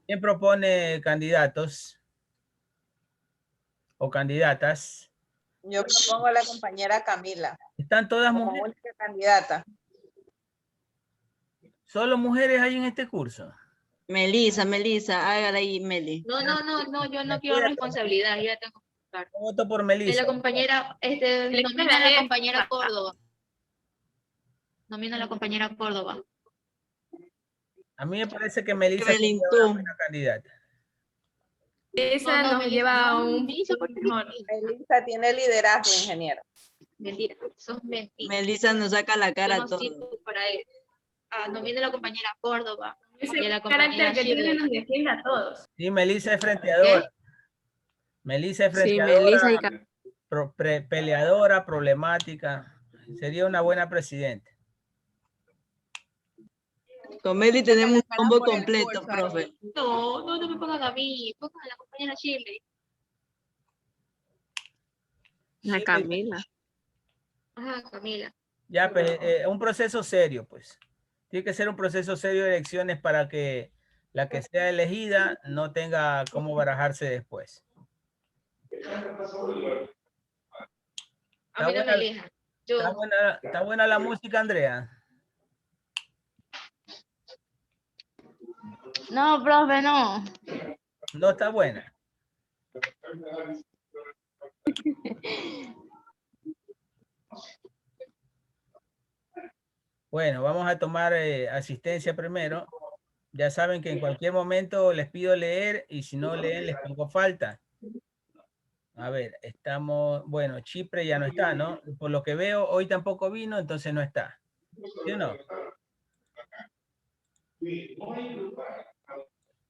¿Quién propone candidatos o candidatas? Yo propongo a la compañera Camila ¿Están todas como mujeres? única candidata. ¿Solo mujeres hay en este curso? Melissa, hágala ahí, Meli. No, yo De no quiero acuerdo. responsabilidad, ya tengo que buscar. Voto por Es Melissa. la compañera, nomina a la compañera Córdoba. Nomina a la compañera Córdoba. A mí me parece que Melissa sería Evelyn, una tú. buena candidata. Esa nos lleva a un mejor. Melissa tiene liderazgo, ingeniero. Mentira, son mentiras. Melissa nos saca la Yo cara no a todos. sirvo para eso. Nomina a la compañera Córdoba. Ese Y a la compañera carácter que tiene Shirley. nos defiende a todos. Sí, Melissa es frenteadora. Melissa es Sí, frenteadora, Melissa y peleadora, problemática. Sería una buena presidenta. Con Meli tenemos un combo por el completo, curso. profe. No me pongan a mí. Pongan a la compañera Shirley. a Camila. Ajá, Camila. Ya, pues, un proceso serio, pues. Tiene que ser un proceso serio de elecciones para que la que sea elegida no tenga cómo barajarse después. A mí no me elijan. Yo, Está buena la música, Andrea. No, profe, no. No está buena. Bueno, vamos a tomar asistencia primero. Ya saben que en cualquier momento les pido leer y si no leen les pongo falta. A ver, estamos, bueno, Chipre ya no está, ¿no? Por lo que veo, hoy tampoco vino, entonces no está. ¿Sí o no?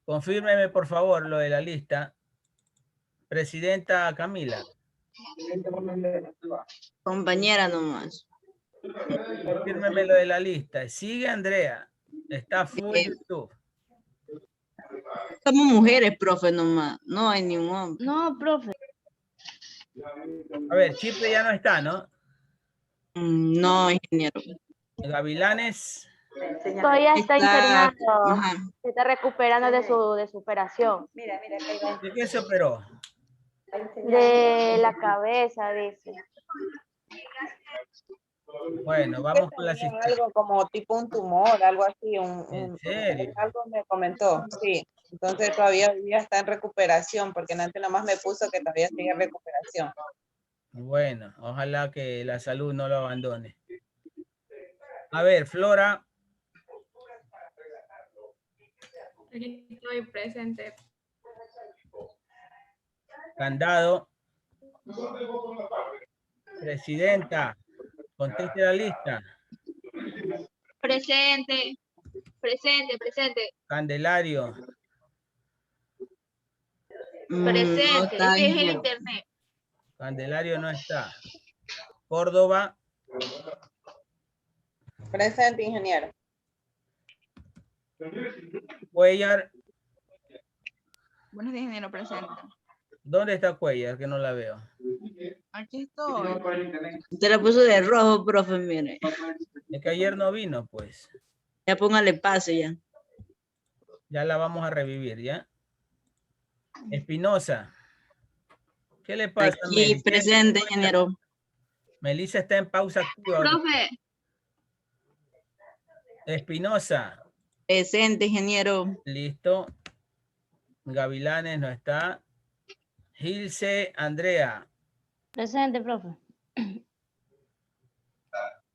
Confírmeme, por favor, lo de la lista. Presidenta Camila. Compañera nomás. Confírmeme lo de la lista. Sigue Andrea. Está full YouTube. Somos mujeres, profe, nomás. No hay ni un hombre. No, profe. A ver, Chipre ya no está, ¿no? No, ingeniero. Gavilanes. Todavía está internando. Ajá. Se está recuperando de su operación. ¿De qué se operó? De la cabeza, dice. Bueno, vamos con la Tenía asistencia. algo como tipo un tumor, algo así, ¿En serio? algo me comentó, sí. Entonces todavía está en recuperación, porque antes nomás me puso que todavía sigue en recuperación. Bueno, ojalá que la salud no lo abandone. A ver, Flora. Aquí estoy presente. Candado. Presidenta. Conteste la lista. presente. Candelario. No Presente. está, Es que es el ingeniero. internet. Candelario no está. Córdoba. Presente, ingeniero. Cuellar. Buenos días, ingeniero presente. ¿Dónde está Cuellar? Que no la veo. Aquí estoy. Usted la puso de rojo, profe, mire. Es que ayer no vino, pues. Ya póngale pase ya. Ya la vamos a revivir, ¿ya? Espinosa. ¿Qué le pasa, Aquí Meli? presente, ingeniero. Melissa está en pausa activa. Profe, Espinosa. Presente, ingeniero. Listo. Gavilanes no está. Gilce Andrea. Presente, profe.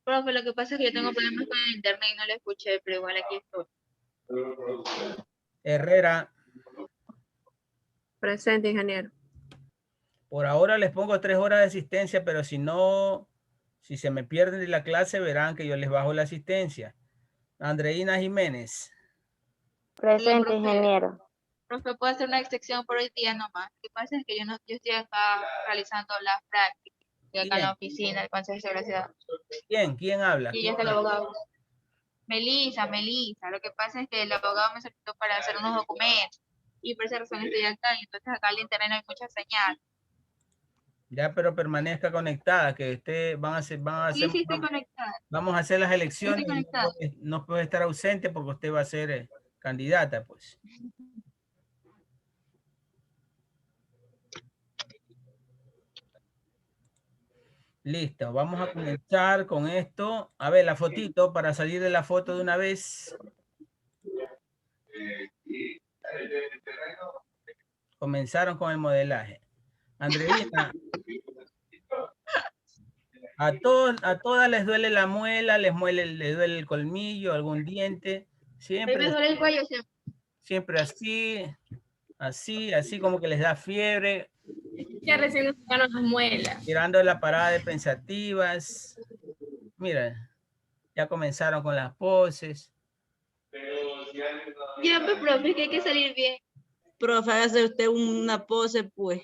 profe, lo que pasa es que yo tengo problemas con el internet y no lo escuché, pero igual aquí estoy. Herrera. Presente, ingeniero. Por ahora les pongo 3 horas de asistencia, pero si no, si se me pierden de la clase, verán que yo les bajo la asistencia. Andreina Jiménez. Presente, profe. ingeniero. Profe, puedo hacer una excepción por hoy día nomás. Lo que pasa es que yo estoy acá realizando las prácticas, estoy acá en la oficina del Consejo de Seguridad. ¿Quién habla? Y ya está el abogado. Melissa. Lo que pasa es que el abogado me solicitó para hacer unos documentos. Y por esa razón estoy acá. Y entonces acá en el internet no hay mucha señal. Ya, pero permanezca conectada, que usted Sí, estoy conectada. vamos a hacer las elecciones. Estoy conectada. No puede estar ausente porque usted va a ser candidata, pues. Listo, vamos a comenzar con esto. A ver, la fotito, para salir de la foto de una vez. Comenzaron con el modelaje. Andreina, a todas les duele la muela, les duele el colmillo, algún diente. A mí me Siempre, duele el cuello siempre. siempre así como que les da fiebre, Ya recién nos sacaron las muelas. tirando la parada de pensativas. Mira, ya comenzaron con las poses. Ya, pues, profe, que hay que salir bien. Profe, hágase usted una pose, pues.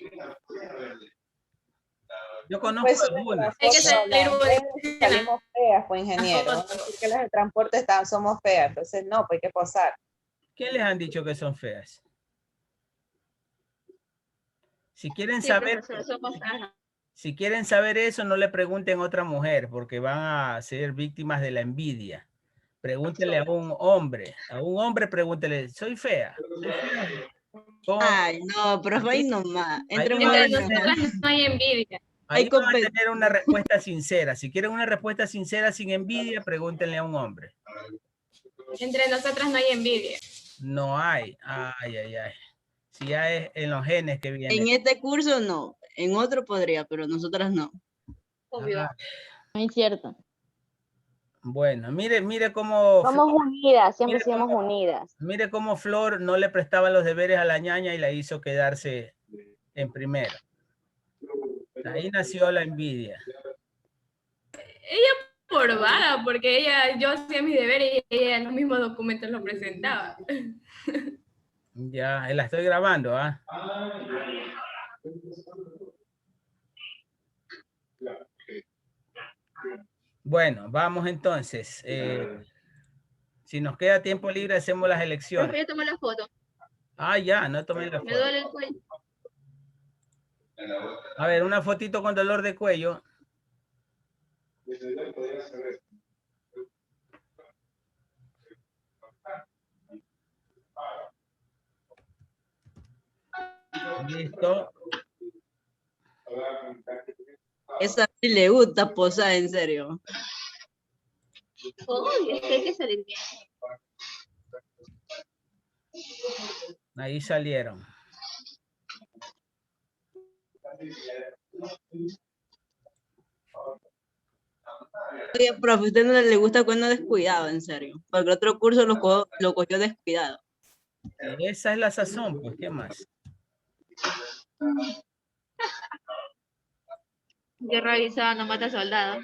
Yo conozco Pues, algunas. Hay que foto, salir las redes bonita. salimos feas, pues ingeniero. Vamos a decir que las de transporte somos feas, entonces no, pues hay que posar. ¿Quién les han dicho que son feas? Si quieren Sí, saber, profesor, somos feas. si quieren saber eso, no le pregunten a otra mujer, porque van a ser víctimas de la envidia. Pregúntenle a un hombre. A un hombre pregúntele, ¿soy fea? ¿Soy fea? ¿Cómo? Ay, no, profe, ahí nomás. Entre Ahí van a mujeres Entre no. nosotras no hay envidia. Ahí Hay van a compet- tener una respuesta sincera. Si quieren una respuesta sincera sin envidia, pregúntenle a un hombre. Entre nosotras no hay envidia. No hay. Ay. Si ya es en los genes que viene. En este curso no. En otro podría, pero nosotras no. Obvio. Ah, No es cierto. bueno, mire cómo Somos unidas, siempre Mira somos unidas. mire cómo Flor no le prestaba los deberes a la ñaña y la hizo quedarse en primero. Ahí nació la envidia. Por vaga, porque yo hacía mis deberes y ella en los mismos documentos los presentaba. Ya, la estoy grabando, ¿ah? Bueno, vamos entonces. Si nos queda tiempo libre, hacemos las Profe, elecciones. yo tomé la foto. Ah, ya, no tomé la Me foto. duele el cuello. A ver, una fotito con dolor de cuello. Listo. Esa sí le gusta posar, en serio. Uy, es que hay que salir bien. Ahí salieron. Oye, profe, usted no le gusta cuando descuidado, en serio. Porque el otro curso lo cogió descuidado. Esa es la sazón, pues, ¿qué más? Guerra avisada no mata soldado.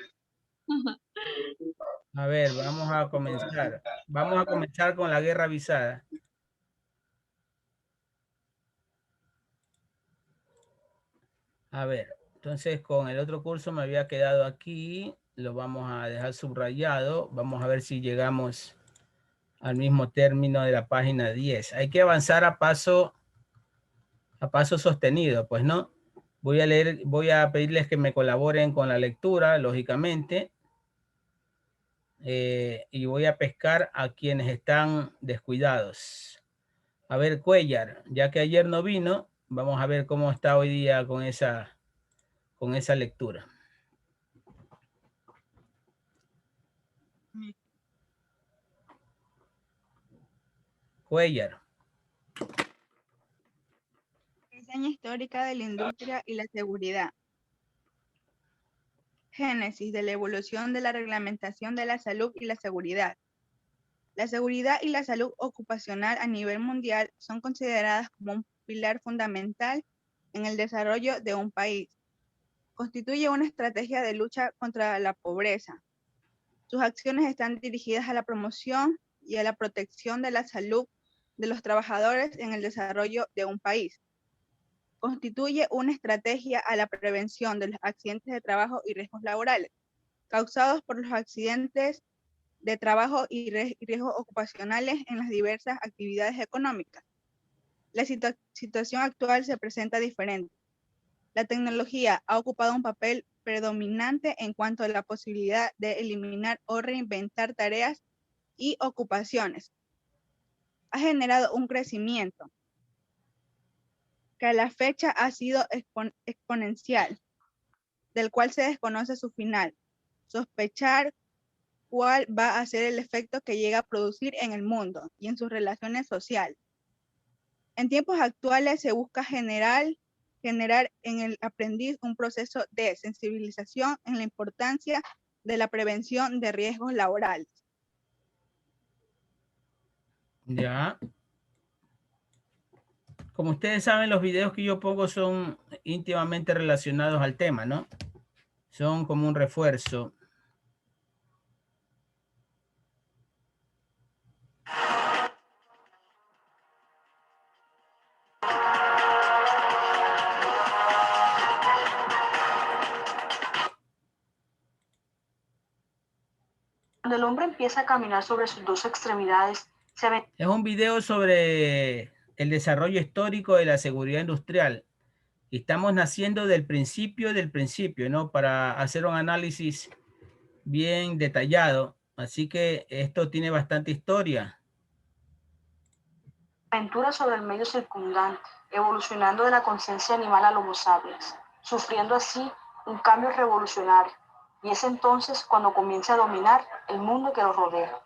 A ver, vamos a comenzar. Vamos a comenzar con la guerra avisada. A ver, entonces con el otro curso me había quedado aquí. Lo vamos a dejar subrayado. Vamos a ver si llegamos al mismo término de la página 10. Hay que avanzar a paso sostenido, pues, ¿no? Voy a pedirles que me colaboren con la lectura, lógicamente. Y voy a pescar a quienes están descuidados. A ver, Cuellar, ya que ayer no vino, vamos a ver cómo está hoy día con esa lectura. Cuellar. Reseña histórica de la industria y la seguridad. Génesis de la evolución de la reglamentación de la salud y la seguridad. La seguridad y la salud ocupacional a nivel mundial son consideradas como un pilar fundamental en el desarrollo de un país. Constituye una estrategia de lucha contra la pobreza. Sus acciones están dirigidas a la promoción y a la protección de la salud de los trabajadores en el desarrollo de un país. Constituye una estrategia a la prevención de los accidentes de trabajo y riesgos laborales causados por los accidentes de trabajo y riesgos ocupacionales en las diversas actividades económicas. La situación actual se presenta diferente. La tecnología ha ocupado un papel predominante en cuanto a la posibilidad de eliminar o reinventar tareas y ocupaciones. Ha generado un crecimiento que a la fecha ha sido exponencial. del cual se desconoce su final. Sospechar cuál va a ser el efecto que llega a producir en el mundo y en sus relaciones sociales. En tiempos actuales se busca generar en el aprendiz un proceso de sensibilización en la importancia de la prevención de riesgos laborales. Ya. Como ustedes saben, los videos que yo pongo son íntimamente relacionados al tema, ¿no? Son como un refuerzo. Cuando el hombre empieza a caminar sobre sus dos extremidades, se ve... Es un video sobre el desarrollo histórico de la seguridad industrial. Estamos naciendo del principio, ¿no? Para hacer un análisis bien detallado. Así que esto tiene bastante historia. Aventura sobre el medio circundante, evolucionando de la conciencia animal al Homo sapiens, sufriendo así un cambio revolucionario. Y es entonces cuando comienza a dominar el mundo que lo rodea.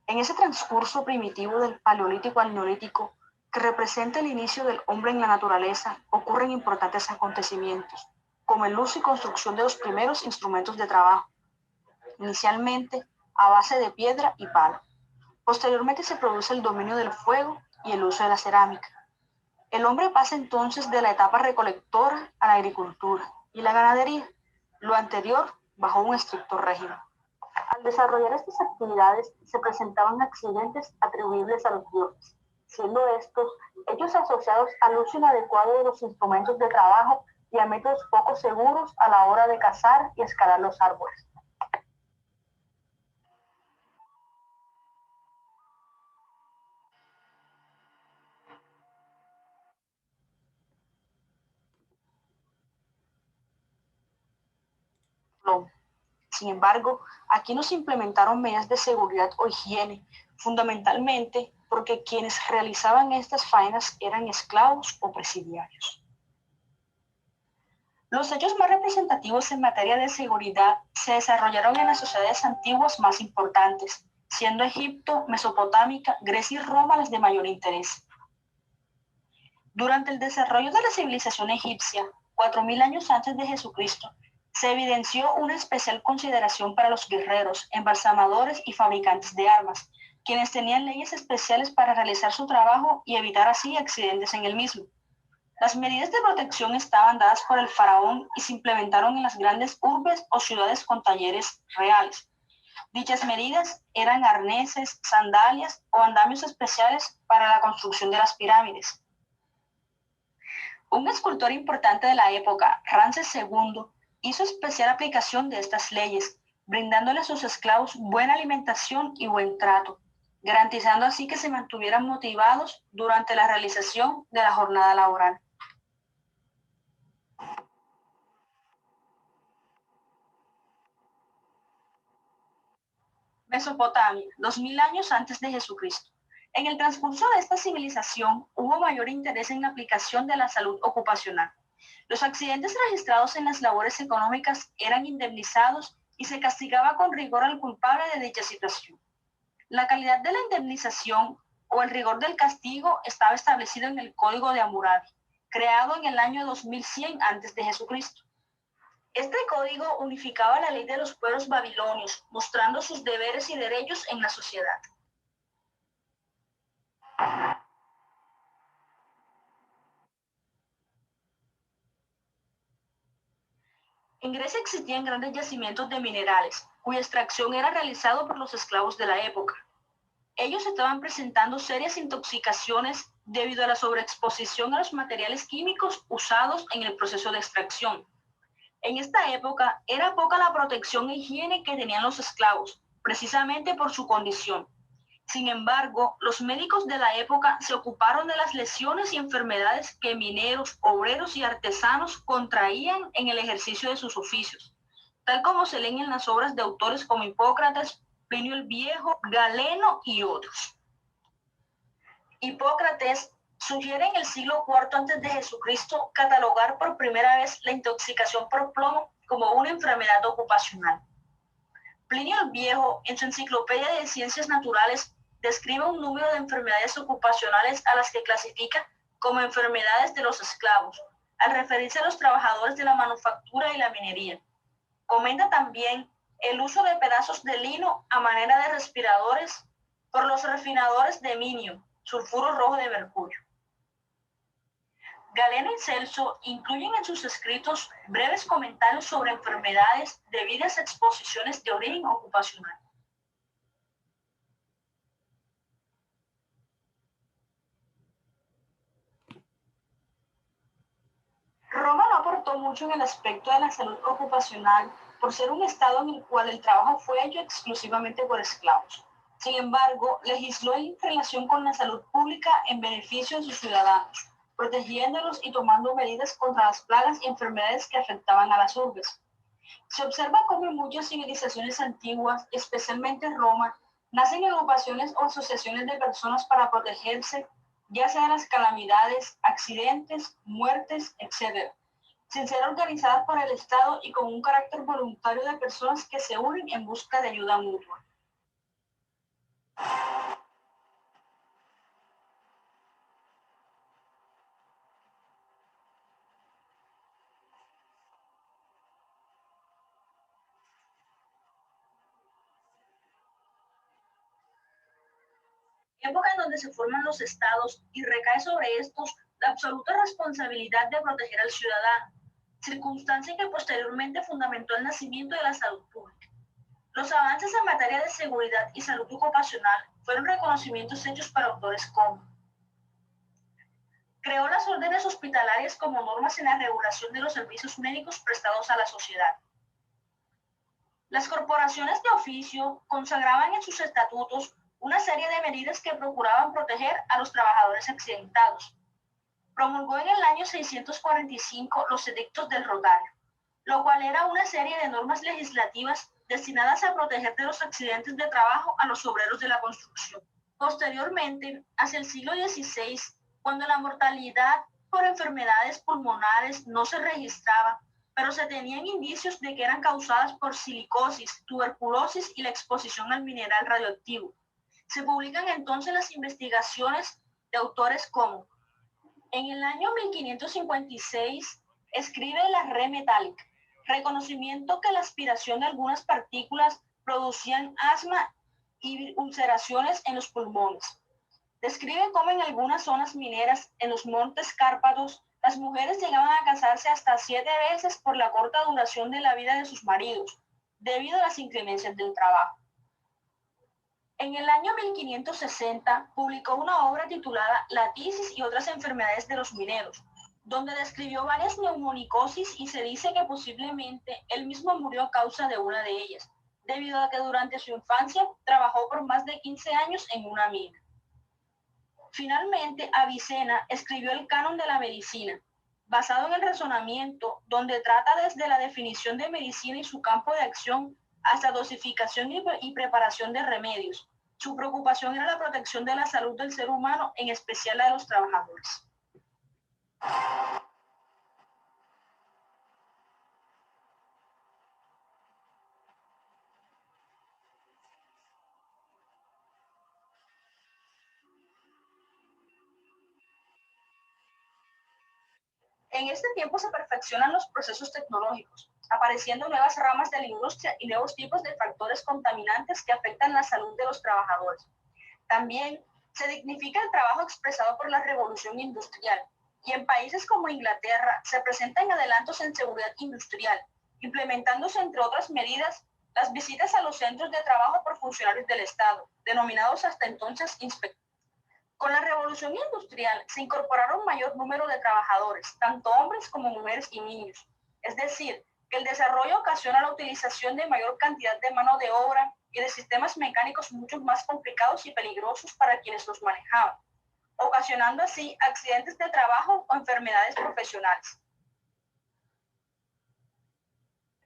En ese transcurso primitivo del Paleolítico al Neolítico, que representa el inicio del hombre en la naturaleza, ocurren importantes acontecimientos, como el uso y construcción de los primeros instrumentos de trabajo, inicialmente a base de piedra y palo. Posteriormente se produce el dominio del fuego y el uso de la cerámica. El hombre pasa entonces de la etapa recolectora a la agricultura y la ganadería, lo anterior bajo un estricto régimen. Al desarrollar estas actividades se presentaban accidentes atribuibles a los dioses, siendo estos hechos asociados al uso inadecuado de los instrumentos de trabajo y a métodos poco seguros a la hora de cazar y escalar los árboles. Sin embargo, aquí no se implementaron medidas de seguridad o higiene, fundamentalmente porque quienes realizaban estas faenas eran esclavos o presidiarios. Los hechos más representativos en materia de seguridad se desarrollaron en las sociedades antiguas más importantes, siendo Egipto, Mesopotamia, Grecia y Roma las de mayor interés. Durante el desarrollo de la civilización egipcia, 4000 años antes de Jesucristo, se evidenció una especial consideración para los guerreros, embalsamadores y fabricantes de armas, quienes tenían leyes especiales para realizar su trabajo y evitar así accidentes en el mismo. Las medidas de protección estaban dadas por el faraón y se implementaron en las grandes urbes o ciudades con talleres reales. Dichas medidas eran arneses, sandalias o andamios especiales para la construcción de las pirámides. Un escultor importante de la época, Ramsés II, hizo especial aplicación de estas leyes, brindándole a sus esclavos buena alimentación y buen trato, garantizando así que se mantuvieran motivados durante la realización de la jornada laboral. Mesopotamia, 2000 años antes de Jesucristo. En el transcurso de esta civilización hubo mayor interés en la aplicación de la salud ocupacional. Los accidentes registrados en las labores económicas eran indemnizados y se castigaba con rigor al culpable de dicha situación. La calidad de la indemnización o el rigor del castigo estaba establecido en el Código de Hammurabi, creado en el año 2100 a.C. Este código unificaba la ley de los pueblos babilonios, mostrando sus deberes y derechos en la sociedad. En Grecia existían grandes yacimientos de minerales, cuya extracción era realizada por los esclavos de la época. Ellos estaban presentando serias intoxicaciones debido a la sobreexposición a los materiales químicos usados en el proceso de extracción. En esta época era poca la protección e higiene que tenían los esclavos, precisamente por su condición. Sin embargo, los médicos de la época se ocuparon de las lesiones y enfermedades que mineros, obreros y artesanos contraían en el ejercicio de sus oficios, tal como se leen en las obras de autores como Hipócrates, Plinio el Viejo, Galeno y otros. Hipócrates sugiere en el siglo IV a.C. catalogar por primera vez la intoxicación por plomo como una enfermedad ocupacional. Plinio el Viejo, en su Enciclopedia de Ciencias Naturales, describe un número de enfermedades ocupacionales a las que clasifica como enfermedades de los esclavos, al referirse a los trabajadores de la manufactura y la minería. Comenta también el uso de pedazos de lino a manera de respiradores por los refinadores de minio, sulfuro rojo de mercurio. Galeno y Celso incluyen en sus escritos breves comentarios sobre enfermedades debidas a exposiciones de origen ocupacional. Roma no aportó mucho en el aspecto de la salud ocupacional por ser un estado en el cual el trabajo fue hecho exclusivamente por esclavos. Sin embargo, legisló en relación con la salud pública en beneficio de sus ciudadanos, protegiéndolos y tomando medidas contra las plagas y enfermedades que afectaban a las urbes. Se observa cómo en muchas civilizaciones antiguas, especialmente en Roma, nacen agrupaciones o asociaciones de personas para protegerse, ya sea de las calamidades, accidentes, muertes, etc., sin ser organizadas por el Estado y con un carácter voluntario de personas que se unen en busca de ayuda mutua. Época en donde se forman los estados y recae sobre estos la absoluta responsabilidad de proteger al ciudadano, circunstancia que posteriormente fundamentó el nacimiento de la salud pública. Los avances en materia de seguridad y salud ocupacional fueron reconocimientos hechos para autores como: creó las órdenes hospitalarias como normas en la regulación de los servicios médicos prestados a la sociedad. Las corporaciones de oficio consagraban en sus estatutos una serie de medidas que procuraban proteger a los trabajadores accidentados. Promulgó en el año 645 los edictos del Rotario, lo cual era una serie de normas legislativas destinadas a proteger de los accidentes de trabajo a los obreros de la construcción. Posteriormente, hacia el siglo XVI, cuando la mortalidad por enfermedades pulmonares no se registraba, pero se tenían indicios de que eran causadas por silicosis, tuberculosis y la exposición al mineral radioactivo, se publican entonces las investigaciones de autores como: en el año 1556 escribe la Re metálica, reconocimiento que la aspiración de algunas partículas producían asma y ulceraciones en los pulmones. Describe cómo en algunas zonas mineras en los montes Cárpatos las mujeres llegaban a casarse hasta 7 veces por la corta duración de la vida de sus maridos, debido a las inclemencias del trabajo. En el año 1560 publicó una obra titulada La tisis y otras enfermedades de los mineros, donde describió varias neumonicosis y se dice que posiblemente él mismo murió a causa de una de ellas, debido a que durante su infancia trabajó por más de 15 años en una mina. Finalmente, Avicena escribió el Canon de la Medicina, basado en el razonamiento, donde trata desde la definición de medicina y su campo de acción hasta dosificación y preparación de remedios. Su preocupación era la protección de la salud del ser humano, en especial la de los trabajadores. En este tiempo se perfeccionan los procesos tecnológicos, apareciendo nuevas ramas de la industria y nuevos tipos de factores contaminantes que afectan la salud de los trabajadores. También se dignifica el trabajo expresado por la revolución industrial, y en países como Inglaterra se presentan adelantos en seguridad industrial, implementándose entre otras medidas las visitas a los centros de trabajo por funcionarios del Estado, denominados hasta entonces inspectores. Con la revolución industrial se incorporaron mayor número de trabajadores, tanto hombres como mujeres y niños. Es decir, que el desarrollo ocasiona la utilización de mayor cantidad de mano de obra y de sistemas mecánicos mucho más complicados y peligrosos para quienes los manejaban, ocasionando así accidentes de trabajo o enfermedades profesionales.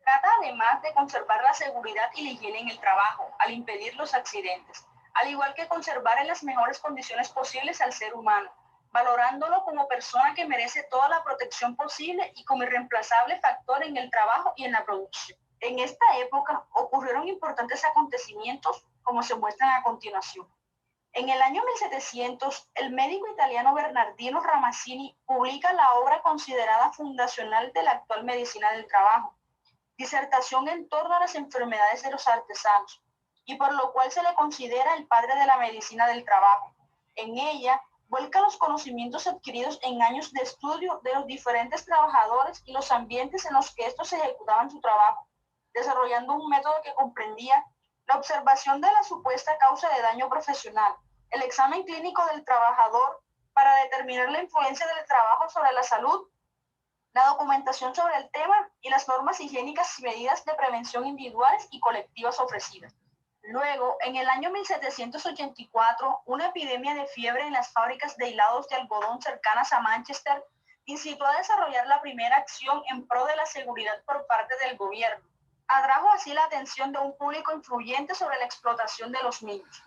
Trata además de conservar la seguridad y la higiene en el trabajo, al impedir los accidentes, al igual que conservar en las mejores condiciones posibles al ser humano, valorándolo como persona que merece toda la protección posible y como irreemplazable factor en el trabajo y en la producción. En esta época ocurrieron importantes acontecimientos, como se muestran a continuación. En el año 1700, el médico italiano Bernardino Ramazzini publica la obra considerada fundacional de la actual medicina del trabajo, disertación en torno a las enfermedades de los artesanos, y por lo cual se le considera el padre de la medicina del trabajo. En ella, vuelca los conocimientos adquiridos en años de estudio de los diferentes trabajadores y los ambientes en los que estos ejecutaban su trabajo, desarrollando un método que comprendía la observación de la supuesta causa de daño profesional, el examen clínico del trabajador para determinar la influencia del trabajo sobre la salud, la documentación sobre el tema y las normas higiénicas y medidas de prevención individuales y colectivas ofrecidas. Luego, en el año 1784, una epidemia de fiebre en las fábricas de hilados de algodón cercanas a Manchester incitó a desarrollar la primera acción en pro de la seguridad por parte del gobierno. Atrajo así la atención de un público influyente sobre la explotación de los niños.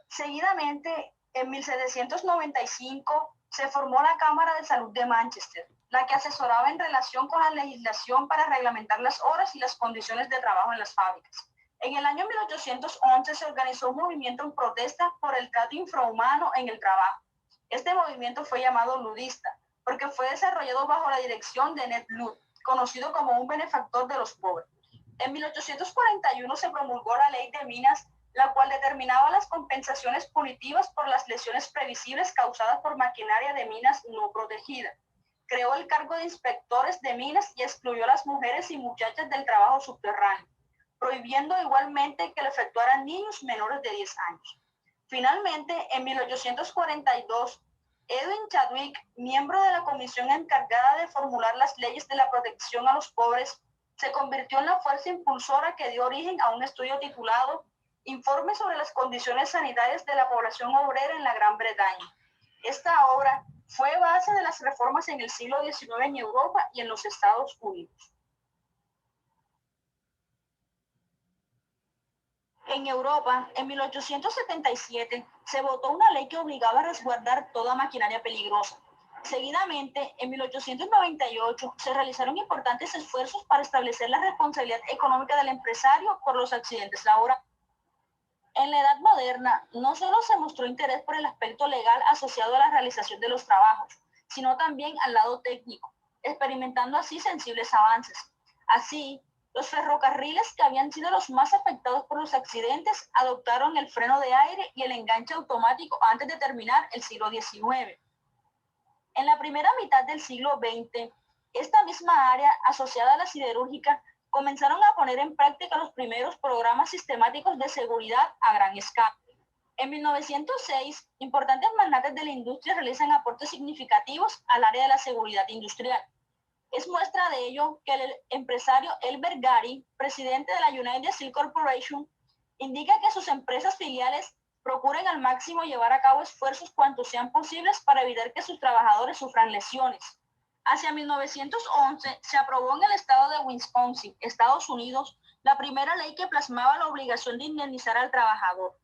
Seguidamente, en 1795, se formó la Cámara de Salud de Manchester, la que asesoraba en relación con la legislación para reglamentar las horas y las condiciones de trabajo en las fábricas. En el año 1811 se organizó un movimiento en protesta por el trato infrahumano en el trabajo. Este movimiento fue llamado ludista, porque fue desarrollado bajo la dirección de Ned Ludd, conocido como un benefactor de los pobres. En 1841 se promulgó la Ley de Minas, la cual determinaba las compensaciones punitivas por las lesiones previsibles causadas por maquinaria de minas no protegida. Creó el cargo de inspectores de minas y excluyó a las mujeres y muchachas del trabajo subterráneo, prohibiendo igualmente que lo efectuaran niños menores de 10 años. Finalmente, en 1842, Edwin Chadwick, miembro de la comisión encargada de formular las leyes de la protección a los pobres, se convirtió en la fuerza impulsora que dio origen a un estudio titulado Informe sobre las condiciones sanitarias de la población obrera en la Gran Bretaña. Esta obra fue base de las reformas en el siglo XIX en Europa y en los Estados Unidos. En Europa, en 1877, se votó una ley que obligaba a resguardar toda maquinaria peligrosa. Seguidamente, en 1898, se realizaron importantes esfuerzos para establecer la responsabilidad económica del empresario por los accidentes laborales. En la Edad Moderna, no solo se mostró interés por el aspecto legal asociado a la realización de los trabajos, sino también al lado técnico, experimentando así sensibles avances. Así, los ferrocarriles, que habían sido los más afectados por los accidentes, adoptaron el freno de aire y el enganche automático antes de terminar el siglo XIX. En la primera mitad del siglo XX, esta misma área asociada a la siderúrgica comenzaron a poner en práctica los primeros programas sistemáticos de seguridad a gran escala. En 1906, importantes magnates de la industria realizan aportes significativos al área de la seguridad industrial. Es muestra de ello que el empresario Elbert Gary, presidente de la United Steel Corporation, indica que sus empresas filiales procuren al máximo llevar a cabo esfuerzos cuantos sean posibles para evitar que sus trabajadores sufran lesiones. Hacia 1911 se aprobó en el estado de Wisconsin, Estados Unidos, la primera ley que plasmaba la obligación de indemnizar al trabajador.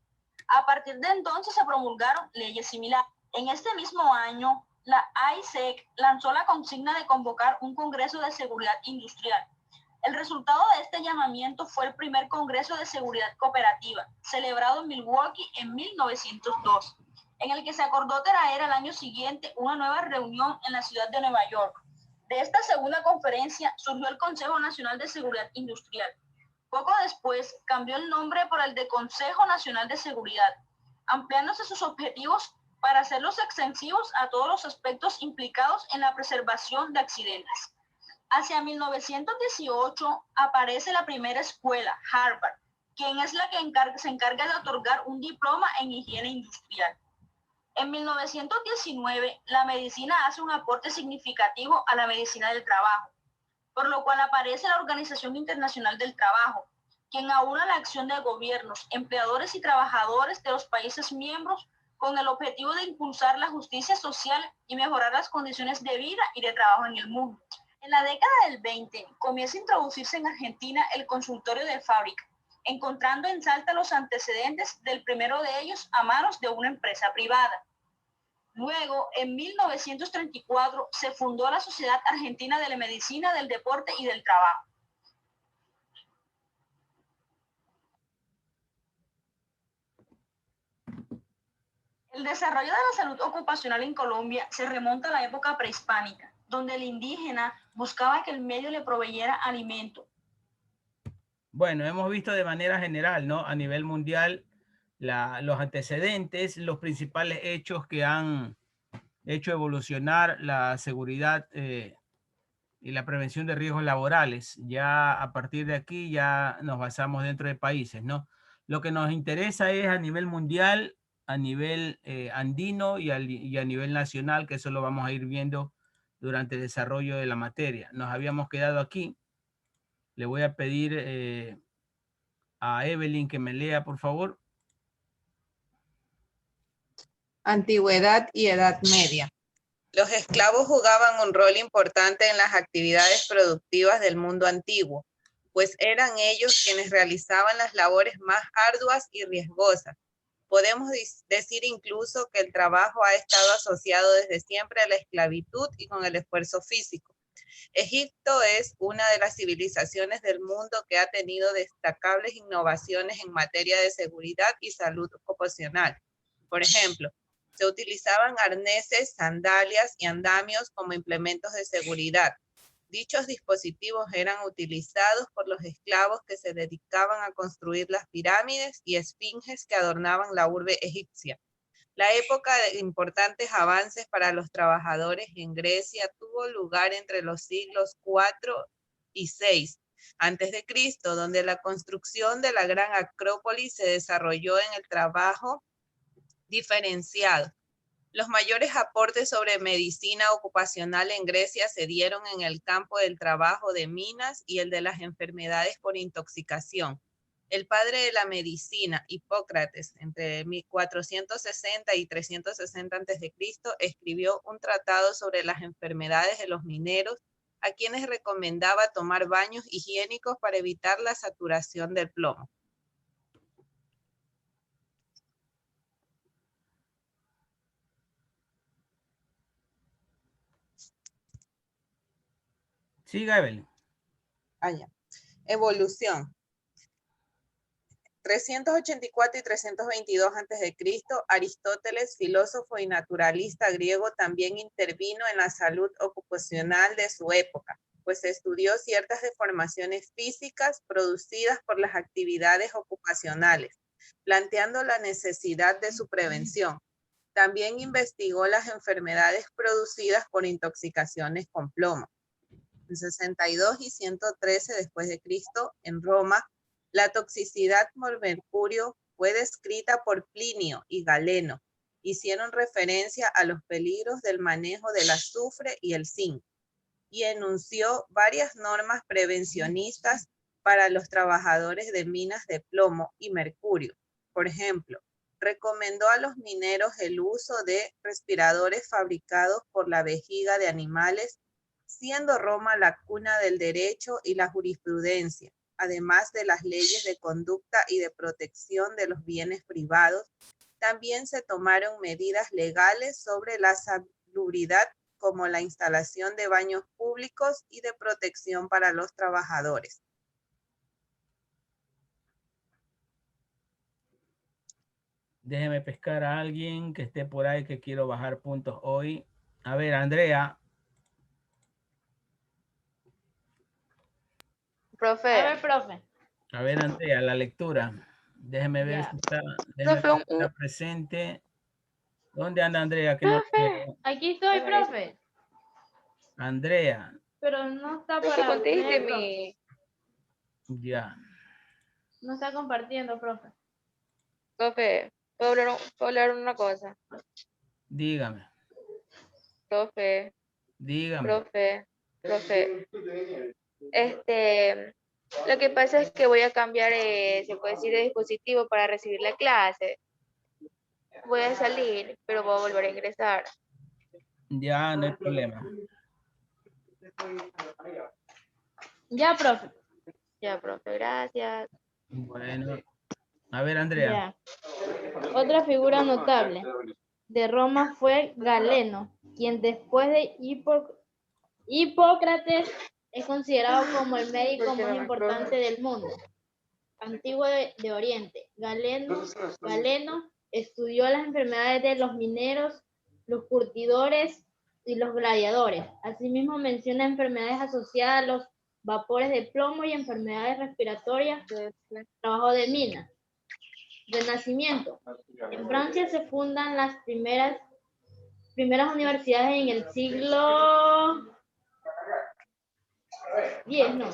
A partir de entonces se promulgaron leyes similares. En este mismo año, la AISEC lanzó la consigna de convocar un Congreso de Seguridad Industrial. El resultado de este llamamiento fue el primer Congreso de Seguridad Cooperativa, celebrado en Milwaukee en 1902. En el que se acordó traer al año siguiente una nueva reunión en la ciudad de Nueva York. De esta segunda conferencia surgió el Consejo Nacional de Seguridad Industrial. Poco después cambió el nombre por el de Consejo Nacional de Seguridad, ampliándose sus objetivos para hacerlos extensivos a todos los aspectos implicados en la preservación de accidentes. Hacia 1918 aparece la primera escuela, Harvard, quien es la que se encarga de otorgar un diploma en higiene industrial. En 1919, la medicina hace un aporte significativo a la medicina del trabajo, por lo cual aparece la Organización Internacional del Trabajo, quien aúna la acción de gobiernos, empleadores y trabajadores de los países miembros con el objetivo de impulsar la justicia social y mejorar las condiciones de vida y de trabajo en el mundo. En la década del 20 comienza a introducirse en Argentina el consultorio de fábrica, encontrando en Salta los antecedentes del primero de ellos a manos de una empresa privada. Luego, en 1934, se fundó la Sociedad Argentina de la Medicina, del Deporte y del Trabajo. El desarrollo de la salud ocupacional en Colombia se remonta a la época prehispánica, donde el indígena buscaba que el medio le proveyera alimento. Bueno, hemos visto de manera general, ¿no? A nivel mundial, los antecedentes, los principales hechos que han hecho evolucionar la seguridad y la prevención de riesgos laborales. Ya a partir de aquí ya nos basamos dentro de países, ¿no? Lo que nos interesa es a nivel mundial, a nivel andino y a nivel nacional, que eso lo vamos a ir viendo durante el desarrollo de la materia. Nos habíamos quedado aquí. Le voy a pedir a Evelyn que me lea, por favor. Antigüedad y Edad Media. Los esclavos jugaban un rol importante en las actividades productivas del mundo antiguo, pues eran ellos quienes realizaban las labores más arduas y riesgosas. Podemos decir incluso que el trabajo ha estado asociado desde siempre a la esclavitud y con el esfuerzo físico. Egipto es una de las civilizaciones del mundo que ha tenido destacables innovaciones en materia de seguridad y salud ocupacional. Por ejemplo, se utilizaban arneses, sandalias y andamios como implementos de seguridad. Dichos dispositivos eran utilizados por los esclavos que se dedicaban a construir las pirámides y esfinges que adornaban la urbe egipcia. La época de importantes avances para los trabajadores en Grecia tuvo lugar entre los siglos IV y VI a.C., donde la construcción de la gran acrópolis se desarrolló en el trabajo diferenciado. Los mayores aportes sobre medicina ocupacional en Grecia se dieron en el campo del trabajo de minas y el de las enfermedades por intoxicación. El padre de la medicina, Hipócrates, entre 460 y 360 a.C., escribió un tratado sobre las enfermedades de los mineros, a quienes recomendaba tomar baños higiénicos para evitar la saturación del plomo. Siga, Evelyn. Evolución. 384 y 322 a.C., Aristóteles, filósofo y naturalista griego, también intervino en la salud ocupacional de su época, pues estudió ciertas deformaciones físicas producidas por las actividades ocupacionales, planteando la necesidad de su prevención. También investigó las enfermedades producidas por intoxicaciones con plomo. En 62 y 113 después de Cristo, en Roma, la toxicidad por mercurio fue descrita por Plinio y Galeno. Hicieron referencia a los peligros del manejo del azufre y el zinc, y enunció varias normas prevencionistas para los trabajadores de minas de plomo y mercurio. Por ejemplo, recomendó a los mineros el uso de respiradores fabricados por la vejiga de animales, siendo Roma la cuna del derecho y la jurisprudencia, además de las leyes de conducta y de protección de los bienes privados. También se tomaron medidas legales sobre la salubridad, como la instalación de baños públicos y de protección para los trabajadores. Déjeme pescar a alguien que esté por ahí, que quiero bajar puntos hoy. A ver, Andrea. Profe. A ver, profe. A ver, Andrea, la lectura. Déjeme ver si está, está presente. ¿Dónde anda Andrea? Que profe, no... Aquí estoy, profe. Andrea. Pero no está para leerlo. Ya. No está compartiendo, profe. Profe, ¿puedo hablar una cosa? Dígame. Profe. Dígame. Profe. Lo que pasa es que voy a cambiar, se puede decir, de dispositivo para recibir la clase. Voy a salir, pero voy a volver a ingresar. Ya, no hay problema. Ya, profe. Ya, profe, gracias. Bueno. A ver, Andrea. Ya. Otra figura notable. de Roma fue Galeno, quien después de Hipócrates es considerado como el médico más importante del mundo antiguo de Oriente. Galeno estudió las enfermedades de los mineros, los curtidores y los gladiadores. Asimismo menciona enfermedades asociadas a los vapores de plomo y enfermedades respiratorias, trabajo de mina. Renacimiento. En Francia se fundan las primeras universidades en el siglo X, no,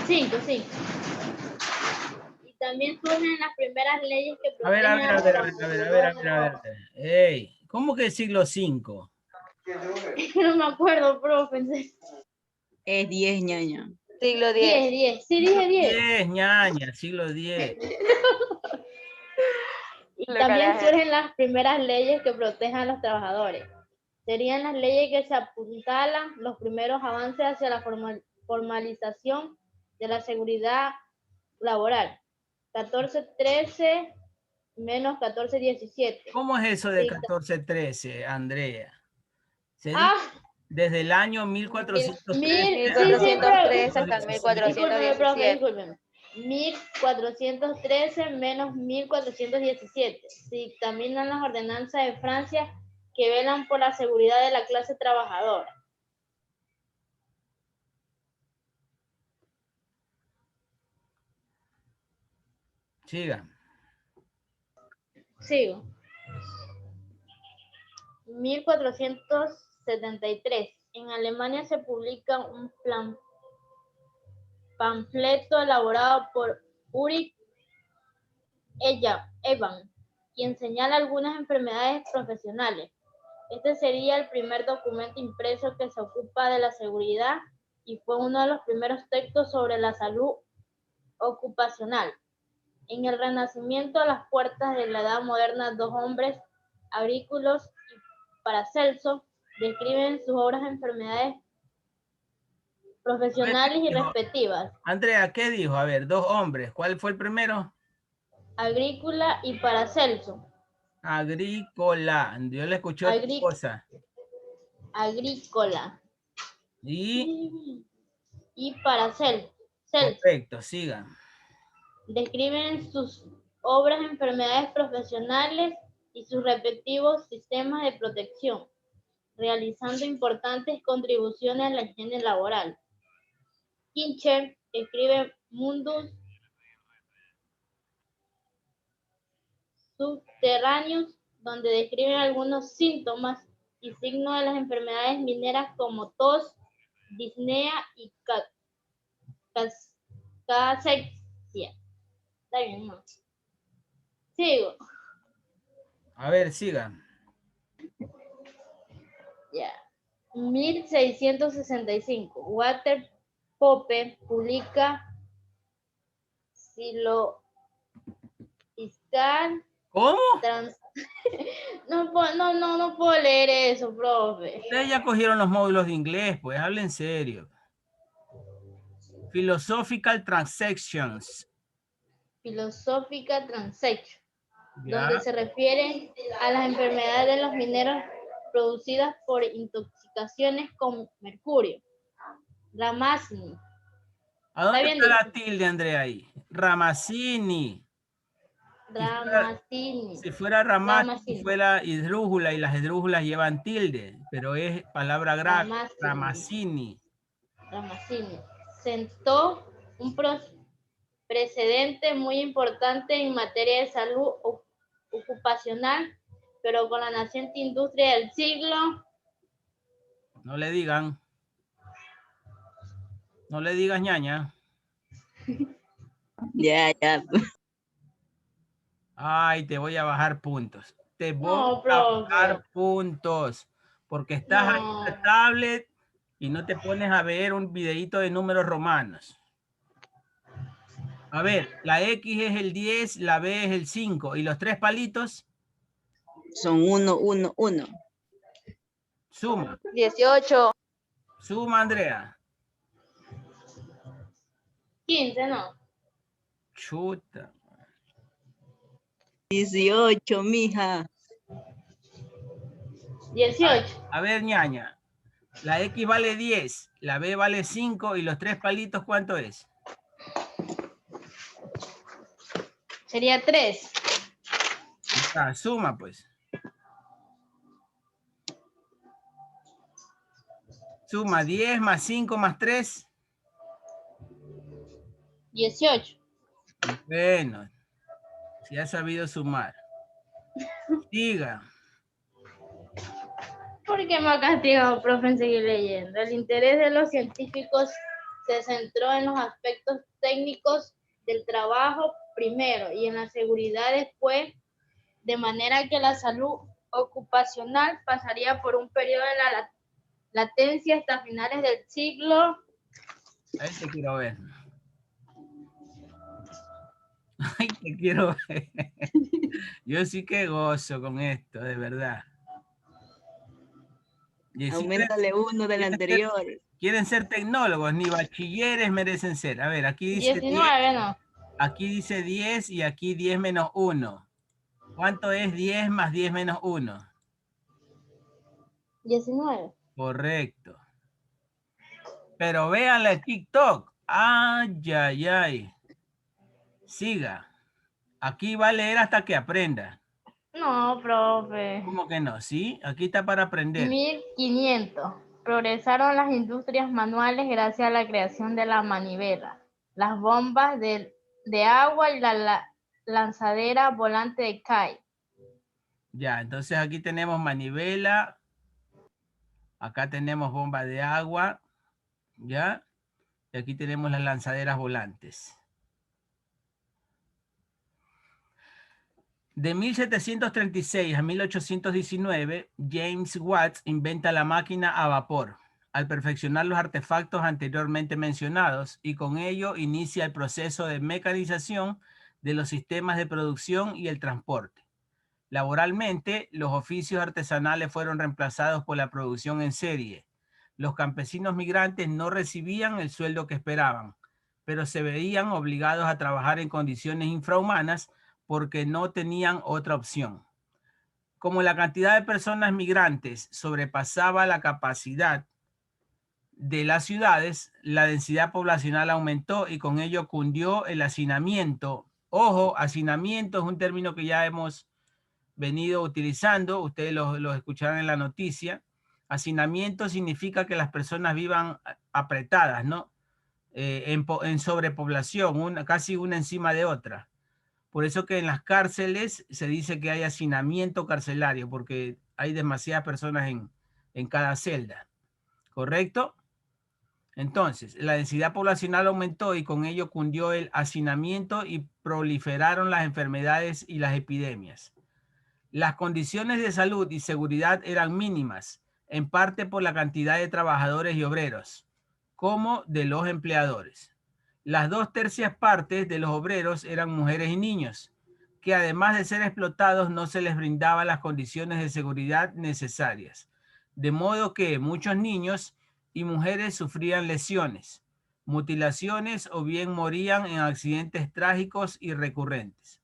5. Y también surgen las primeras leyes que A ver. Ey, ¿cómo que siglo 5? No me acuerdo, profe. Es 10, ñaña. Siglo 10. Sí, dije 10. 10, ñaña, siglo 10. Y también surgen las primeras leyes que protejan a los trabajadores. Serían las leyes que se apuntalan los primeros avances hacia la formalización de la seguridad laboral. 1413 menos 1417. ¿Cómo es eso de 1413, Andrea? Desde el año 1413 hasta el 1417. Disculpen. 1413 menos 1417. Se dictaminan las ordenanzas de Francia que velan por la seguridad de la clase trabajadora. Siga. Sigo. 1473. En Alemania se publica un panfleto elaborado por Ulrich Evan, quien señala algunas enfermedades profesionales. Este sería el primer documento impreso que se ocupa de la seguridad y fue uno de los primeros textos sobre la salud ocupacional. En el Renacimiento, a las puertas de la Edad Moderna, dos hombres, Agrícola y Paracelso, describen sus obras de enfermedades profesionales y respectivas. Andrea, ¿qué dijo? A ver, dos hombres. ¿Cuál fue el primero? Agrícola y Paracelso. Agrícola. Yo le escuché otra cosa. Agrícola. Y Paracelso. Correcto, siga. Describen sus obras de enfermedades profesionales y sus respectivos sistemas de protección, realizando importantes contribuciones a la higiene laboral. Kircher escribe Mundus Subterráneos, donde describen algunos síntomas y signos de las enfermedades mineras como tos, disnea y cachexia. Está bien, ¿no? Sigo. A ver, siga. Ya. 1665. Walter Pope publica ¿Cómo? No puedo leer eso, profe. Ustedes ya cogieron los módulos de inglés, pues hablen serio. Philosophical Transactions. Philosophical Transactions, donde se refiere a las enfermedades de los mineros producidas por intoxicaciones con mercurio. Ramazzini. ¿A dónde está la tilde, Andrea, ahí? Ramazzini. Si fuera Ramazzini, fuera hidrújula, y las hidrújulas llevan tilde, pero es palabra grave. Ramazzini. Sentó un precedente muy importante en materia de salud ocupacional, pero con la naciente industria del siglo. No le digan. No le digas, ñaña. Ya. Ay, te voy a bajar puntos. Te voy a bajar puntos. Porque estás ahí en la tablet y no te pones a ver un videíto de números romanos. A ver, la X es el 10, la B es el 5. ¿Y los tres palitos? Son 1, 1, 1. Suma. 18. Suma, Andrea. 15, ¿no? Chuta. 18, mija. 18. A ver, ñaña. La X vale 10, la B vale 5 y los 3 palitos, ¿cuánto es? Sería 3. Ah, suma, pues. Suma 10 más 5 más 3. 18. Bueno, si ha sabido sumar. Siga. ¿Por qué me ha castigado, profe, en seguir leyendo? El interés de los científicos se centró en los aspectos técnicos del trabajo primero y en la seguridad después, de manera que la salud ocupacional pasaría por un periodo de la latencia hasta finales del siglo. Ahí te quiero ver. Ay, te quiero ver. Yo sí que gozo con esto, de verdad. Y si Auméntale uno del anterior. quieren ser tecnólogos, ni bachilleres merecen ser. A ver, aquí dice 19, 10, ¿no? aquí dice 10 y aquí 10 menos 1. ¿Cuánto es 10 más 10 menos 1? 19. Correcto. Pero véanle TikTok. Ay, ay, ay. Siga. Aquí va a leer hasta que aprenda. No, profe. ¿Cómo que no? Sí, aquí está para aprender. 1500. Progresaron las industrias manuales gracias a la creación de la manivela, las bombas de agua y la lanzadera volante de Kai. Ya, entonces aquí tenemos manivela. Acá tenemos bomba de agua. ¿Ya? Y aquí tenemos las lanzaderas volantes. De 1736 a 1819, James Watt inventa la máquina a vapor, al perfeccionar los artefactos anteriormente mencionados, y con ello inicia el proceso de mecanización de los sistemas de producción y el transporte. Laboralmente, los oficios artesanales fueron reemplazados por la producción en serie. Los campesinos migrantes no recibían el sueldo que esperaban, pero se veían obligados a trabajar en condiciones infrahumanas porque no tenían otra opción. Como la cantidad de personas migrantes sobrepasaba la capacidad de las ciudades, la densidad poblacional aumentó y con ello cundió el hacinamiento. Ojo, hacinamiento es un término que ya hemos venido utilizando, ustedes lo escucharán en la noticia. Hacinamiento significa que las personas vivan apretadas, ¿no? En sobrepoblación, casi una encima de otra. Por eso que en las cárceles se dice que hay hacinamiento carcelario, porque hay demasiadas personas en cada celda. ¿Correcto? Entonces, la densidad poblacional aumentó y con ello cundió el hacinamiento y proliferaron las enfermedades y las epidemias. Las condiciones de salud y seguridad eran mínimas, en parte por la cantidad de trabajadores y obreros, como de los empleadores. Las 2/3 partes de los obreros eran mujeres y niños, que además de ser explotados no se les brindaba las condiciones de seguridad necesarias. De modo que muchos niños y mujeres sufrían lesiones, mutilaciones o bien morían en accidentes trágicos y recurrentes.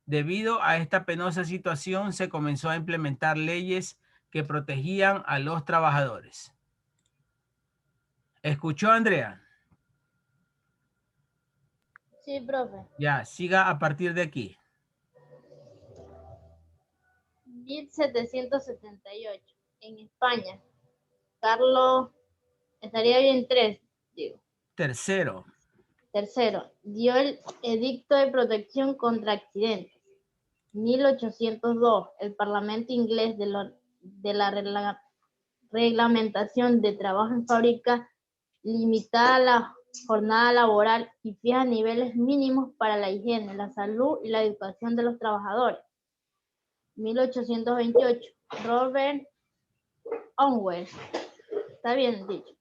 Debido a esta penosa situación, se comenzó a implementar leyes que protegían a los trabajadores. ¿Escuchó, Andrea? Sí, profe. Ya, siga a partir de aquí. 1778. En España. Carlos, estaría bien 3, digo. Tercero. Dio el Edicto de Protección contra Accidentes. 1802. El Parlamento inglés de la reglamentación de trabajo en fábrica limita la jornada laboral y fija niveles mínimos para la higiene, la salud y la educación de los trabajadores. 1828. Robert Owen, está bien dicho,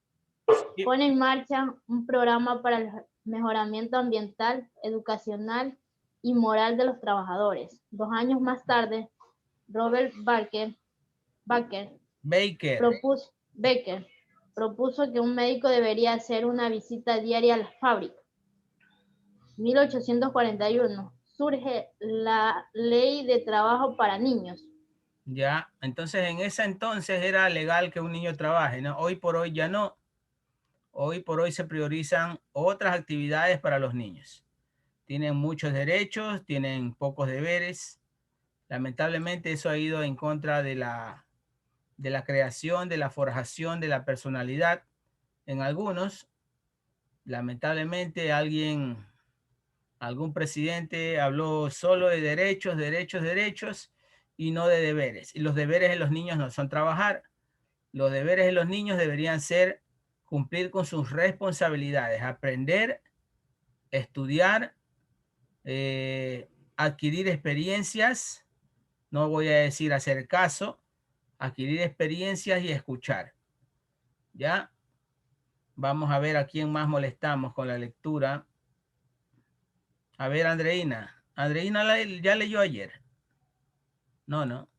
pone en marcha un programa para el mejoramiento ambiental, educacional y moral de los trabajadores. 2 años más tarde, Robert Baker propuso que un médico debería hacer una visita diaria a las fábricas. 1841. Surge la Ley de Trabajo para Niños. Ya, entonces en ese entonces era legal que un niño trabaje, ¿no? Hoy por hoy ya no. Hoy por hoy se priorizan otras actividades para los niños. Tienen muchos derechos, tienen pocos deberes. Lamentablemente eso ha ido en contra de la creación, de la forjación, de la personalidad. En algunos, lamentablemente algún presidente habló solo de derechos, derechos, derechos y no de deberes. Y los deberes de los niños no son trabajar. Los deberes de los niños deberían ser cumplir con sus responsabilidades, aprender, estudiar, adquirir experiencias, no voy a decir hacer caso, adquirir experiencias y escuchar. ¿Ya? Vamos a ver a quién más molestamos con la lectura. A ver, Andreina. Andreina ya leyó ayer. No, no.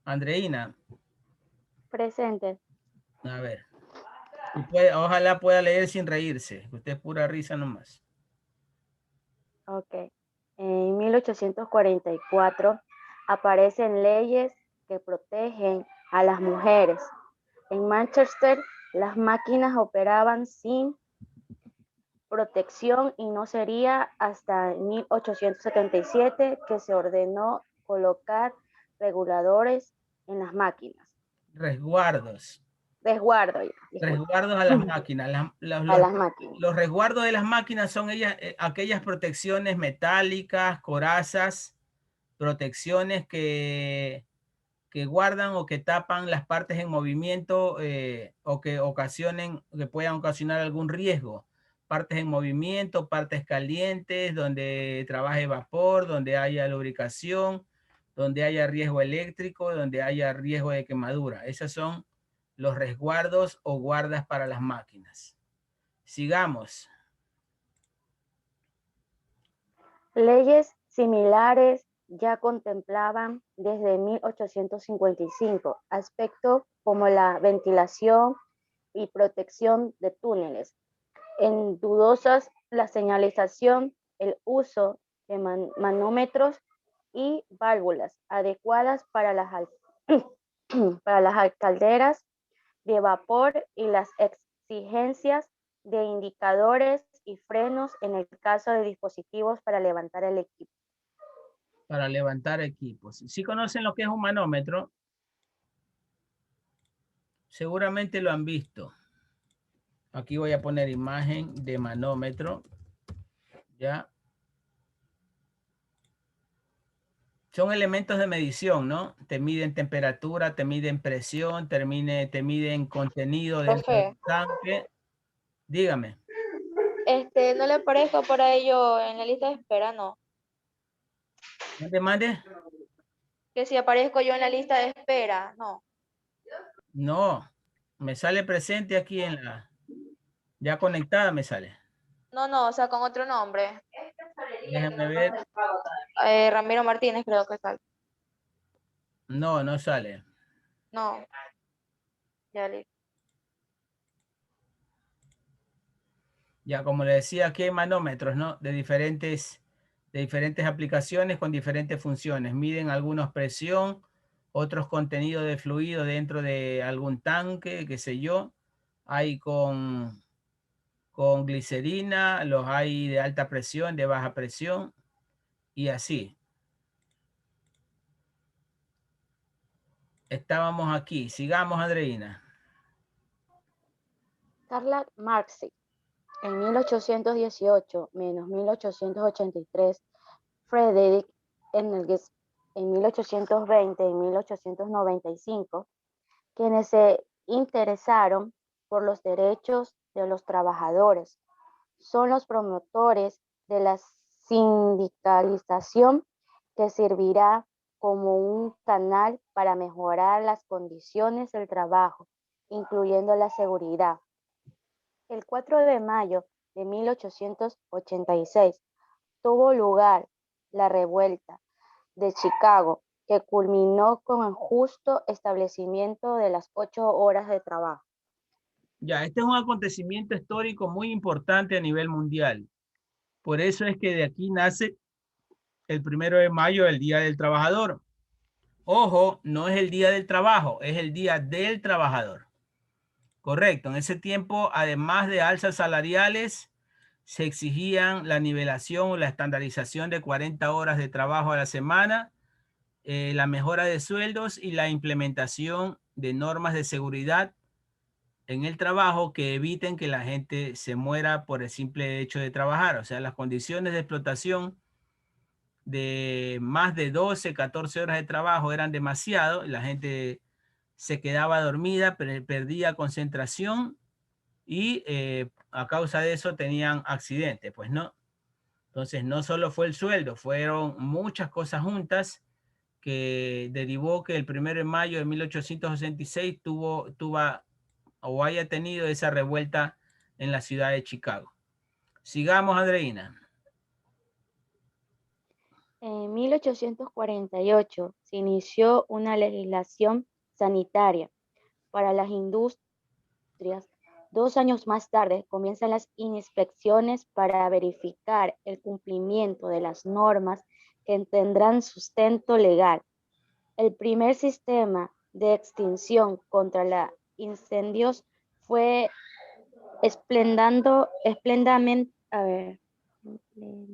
Andreina. Presente. A ver. Ojalá pueda leer sin reírse. Usted es pura risa nomás. Ok. En 1844 aparecen leyes que protegen a las mujeres. En Manchester, las máquinas operaban sin protección y no sería hasta 1877 que se ordenó colocar reguladores en las máquinas. Resguardos. Resguardo. Resguardos a las máquinas. Los resguardos de las máquinas son aquellas protecciones metálicas, corazas, protecciones que guardan o que tapan las partes en movimiento o que puedan ocasionar algún riesgo. Partes en movimiento, partes calientes, donde trabaje vapor, donde haya lubricación, donde haya riesgo eléctrico, donde haya riesgo de quemadura. Esos son los resguardos o guardas para las máquinas. Sigamos. Leyes similares ya contemplaban desde 1855 aspectos como la ventilación y protección de túneles. En dudosas la señalización, el uso de manómetros y válvulas adecuadas para las calderas de vapor y las exigencias de indicadores y frenos en el caso de dispositivos para levantar el equipo. Para levantar equipos. ¿Sí conocen lo que es un manómetro? Seguramente lo han visto. Aquí voy a poner imagen de manómetro. ¿Ya? Son elementos de medición, ¿no? Te miden temperatura, te miden presión, te miden contenido dentro del tanque. Dígame. No le aparezco por ahí yo en la lista de espera, no. ¿Mande? Que si aparezco yo en la lista de espera, no. No, me sale presente aquí ya conectada me sale. No, o sea, con otro nombre. Déjenme ver. Ramiro Martínez creo que sale. No, no sale. No. Ya listo. Ya, como le decía, aquí hay manómetros, ¿no? De diferentes aplicaciones con diferentes funciones. Miden algunos presión, otros contenidos de fluido dentro de algún tanque, qué sé yo. Hay con glicerina, los hay de alta presión, de baja presión y así. Estábamos aquí. Sigamos, Andreina. Karl Marx, en 1818 menos 1883, Friedrich Engels en 1820 y 1895, quienes se interesaron por los derechos de los trabajadores, son los promotores de la sindicalización que servirá como un canal para mejorar las condiciones del trabajo, incluyendo la seguridad. El 4 de mayo de 1886 tuvo lugar la revuelta de Chicago, que culminó con el justo establecimiento de las 8 horas de trabajo. Ya, este es un acontecimiento histórico muy importante a nivel mundial. Por eso es que de aquí nace el 1 de mayo, el Día del Trabajador. Ojo, no es el día del trabajo, es el día del trabajador. Correcto. En ese tiempo, además de alzas salariales, se exigían la nivelación o la estandarización de 40 horas de trabajo a la semana, la mejora de sueldos y la implementación de normas de seguridad en el trabajo que eviten que la gente se muera por el simple hecho de trabajar. O sea, las condiciones de explotación de más de 12, 14 horas de trabajo eran demasiado. La gente se quedaba dormida, perdía concentración y a causa de eso tenían accidentes, pues no. Entonces no solo fue el sueldo, fueron muchas cosas juntas que derivó que el 1 de mayo de 1866 tuvo o haya tenido esa revuelta en la ciudad de Chicago. Sigamos, Andreina. En 1848 se inició una legislación sanitaria para las industrias. 2 años más tarde comienzan las inspecciones para verificar el cumplimiento de las normas que tendrán sustento legal. El primer sistema de extinción contra los incendios fue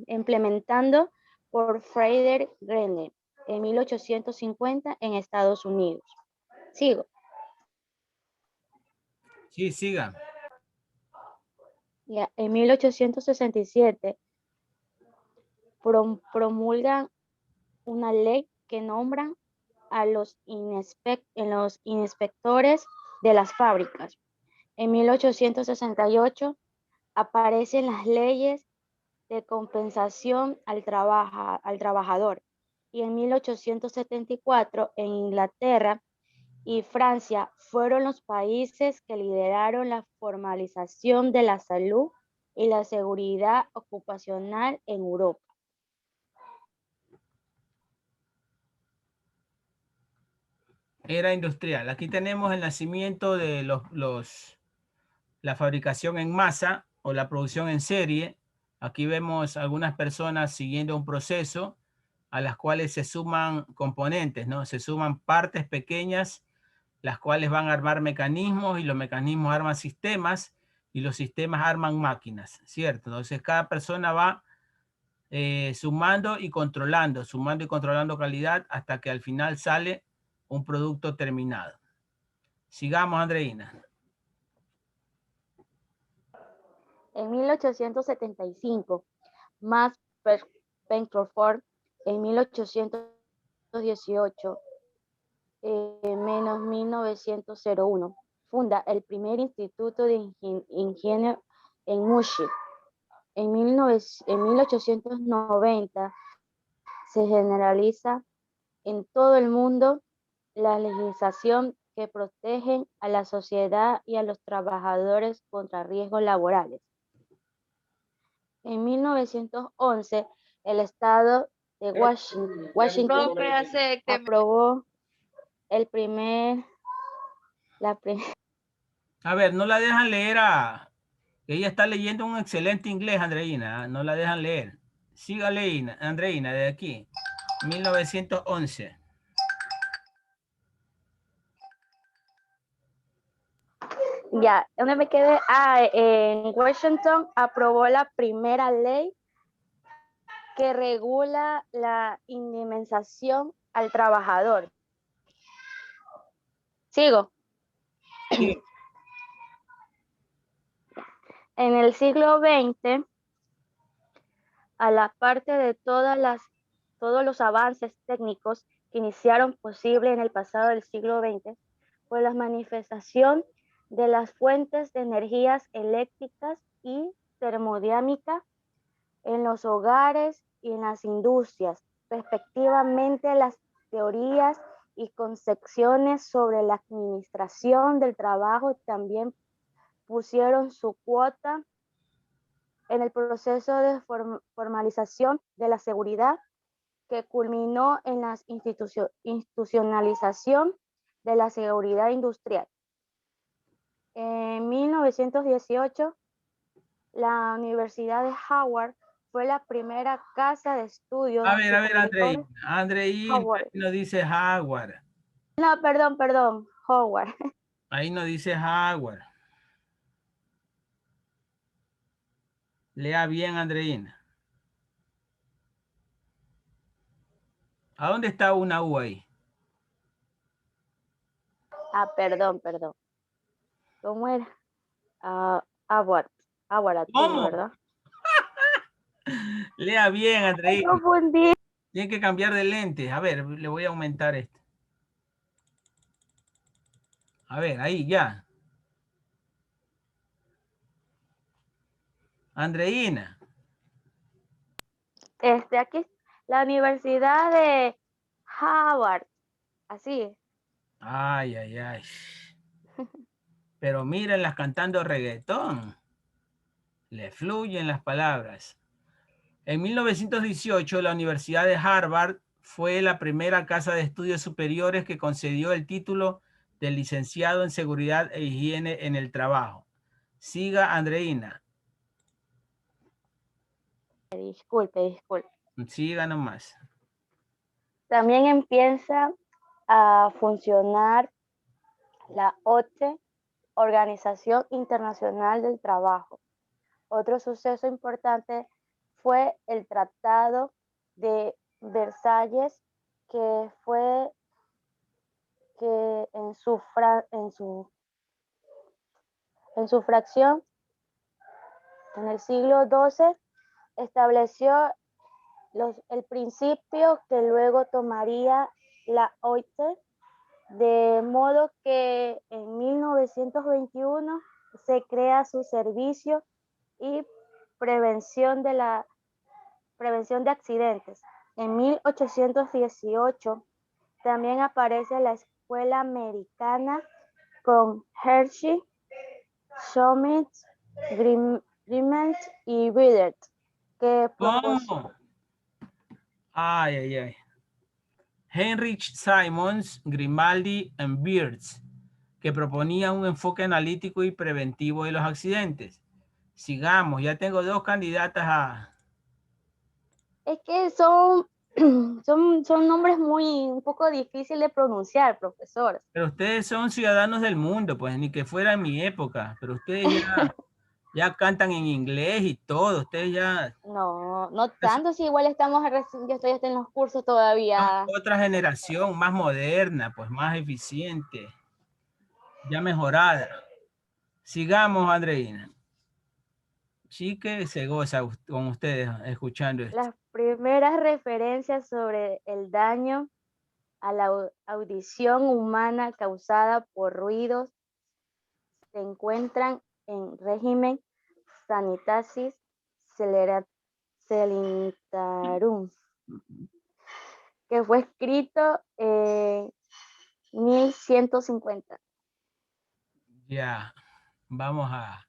implementando por Frederick Greene en 1850 en Estados Unidos. Sigo. Sí, siga. Ya, en 1867 promulgan una ley que nombran a los inspectores de las fábricas. En 1868 aparecen las leyes de compensación al trabajador. Y en 1874 en Inglaterra y Francia fueron los países que lideraron la formalización de la salud y la seguridad ocupacional en Europa. Era industrial. Aquí tenemos el nacimiento de la fabricación en masa o la producción en serie. Aquí vemos algunas personas siguiendo un proceso a las cuales se suman componentes, ¿no? Se suman partes pequeñas, las cuales van a armar mecanismos y los mecanismos arman sistemas y los sistemas arman máquinas, ¿cierto? Entonces cada persona va sumando y controlando calidad hasta que al final sale un producto terminado. Sigamos, Andreina. En 1875, Max Bencroft en 1818 menos 1901 funda el primer instituto de ingenio en Múnich. En 1890 se generaliza en todo el mundo la legislación que protege a la sociedad y a los trabajadores contra riesgos laborales. En 1911, el estado de Washington aprobó A ver, no la dejan leer ella está leyendo un excelente inglés, Andreina, no la dejan leer. Siga leyendo, Andreina, de aquí, 1911. Ya, ¿dónde me quedé? En Washington aprobó la primera ley que regula la indemnización al trabajador. Sigo. Sí. En el siglo XX, a la parte de todos los avances técnicos que iniciaron posible en el pasado del siglo XX, fue la manifestación de las fuentes de energías eléctricas y termodinámica en los hogares y en las industrias. Respectivamente, las teorías y concepciones sobre la administración del trabajo también pusieron su cuota en el proceso de formalización de la seguridad que culminó en la institucionalización de la seguridad industrial. En 1918, la Universidad de Howard fue la primera casa de estudios A ver, superiores. Andreina Howard. no dice Howard. No, perdón, Howard. Ahí no dice Howard. Lea bien, Andreina. ¿A dónde está una U ahí? Ah, perdón. ¿Cómo era? Howard. Howard, ¿Cómo? ¿verdad? Lea bien, Me Andreina. confundí. Tiene que cambiar de lente. A ver, le voy a aumentar esto. A ver, ahí ya. Andreina. Aquí, la Universidad de Howard. Así. Ay. Pero mírenlas cantando reggaetón. Le fluyen las palabras. En 1918, la Universidad de Harvard fue la primera casa de estudios superiores que concedió el título de licenciado en seguridad e higiene en el trabajo. Siga, Andreina. Disculpe. Siga nomás. También empieza a funcionar la OIT, Organización Internacional del Trabajo. Otro suceso importante fue el Tratado de Versalles, que fue que en su fracción en el siglo XII estableció el principio que luego tomaría la OIT, de modo que en 1921 se crea su servicio y prevención de accidentes. En 1818 también aparece la escuela americana con Hershey, Summit, Grimmett y Willard, que ¿Cómo? Ay. Heinrich Simons, Grimaldi y Beards, que proponían un enfoque analítico y preventivo de los accidentes. Sigamos, ya tengo dos candidatas a... Es que son nombres un poco difíciles de pronunciar, profesor. Pero ustedes son ciudadanos del mundo, pues ni que fuera en mi época, pero ustedes ya cantan en inglés y todo, ustedes ya... No tanto, si igual yo estoy hasta en los cursos todavía. Otra generación más moderna, pues más eficiente, ya mejorada. Sigamos, Andreina. Sí que se goza con ustedes escuchando esto. Las primeras referencias sobre el daño a la audición humana causada por ruidos se encuentran en Régimen Sanitatis Salinitarum, que fue escrito en 1150. Ya, vamos a...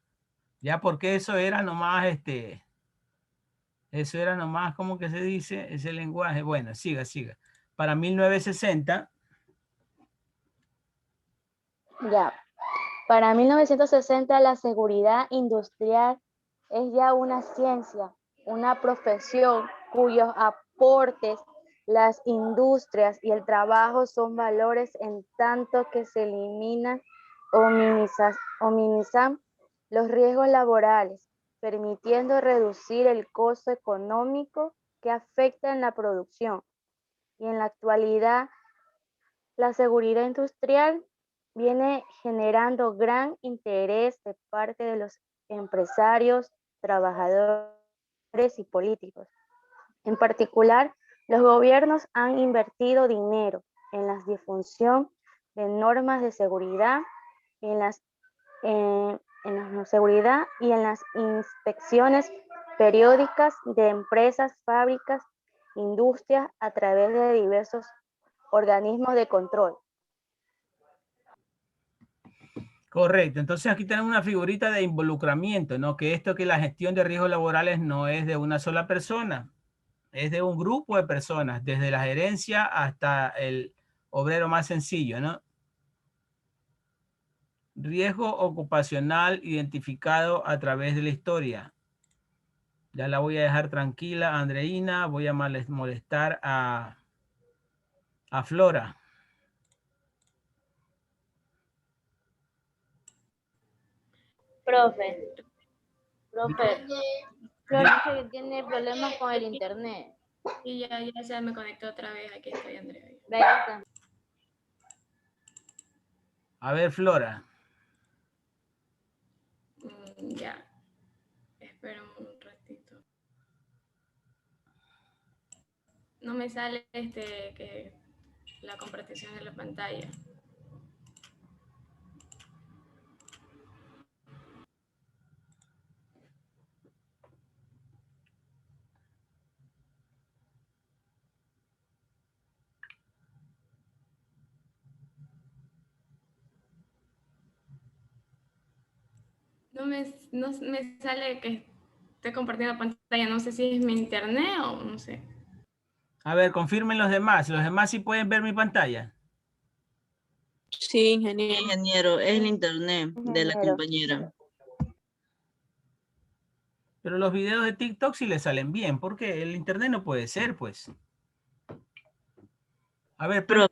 Ya porque eso era nomás eso era nomás, ¿cómo que se dice? Ese lenguaje. Bueno, siga. Para 1960. Ya. Para 1960 la seguridad industrial es ya una ciencia, una profesión cuyos aportes las industrias y el trabajo son valores en tanto que se eliminan o minimizan los riesgos laborales, permitiendo reducir el costo económico que afecta en la producción. Y en la actualidad, la seguridad industrial viene generando gran interés de parte de los empresarios, trabajadores y políticos. En particular, los gobiernos han invertido dinero en la difusión de normas de seguridad, en la seguridad y en las inspecciones periódicas de empresas, fábricas, industrias a través de diversos organismos de control. Correcto, entonces aquí tenemos una figurita de involucramiento, ¿no? Que la gestión de riesgos laborales no es de una sola persona, es de un grupo de personas, desde la gerencia hasta el obrero más sencillo, ¿no? Riesgo ocupacional identificado a través de la historia. Ya la voy a dejar tranquila, Andreina. Voy a molestar a Flora. Profe, Flor dice que tiene problemas con el internet. Y ya se me conectó otra vez. Aquí estoy, Andrea. Ve, ahí está. A ver, Flora. Ya. Espera un ratito. No me sale que la compartición de la pantalla. No me sale que esté compartiendo pantalla. No sé si es mi internet o no sé. A ver, confirmen los demás. ¿Los demás sí pueden ver mi pantalla? Sí, ingeniero. Ingeniero, es el internet de la Ingeniero. compañera. Pero los videos de TikTok sí le salen bien, porque el internet no puede ser, pues. A ver, Pero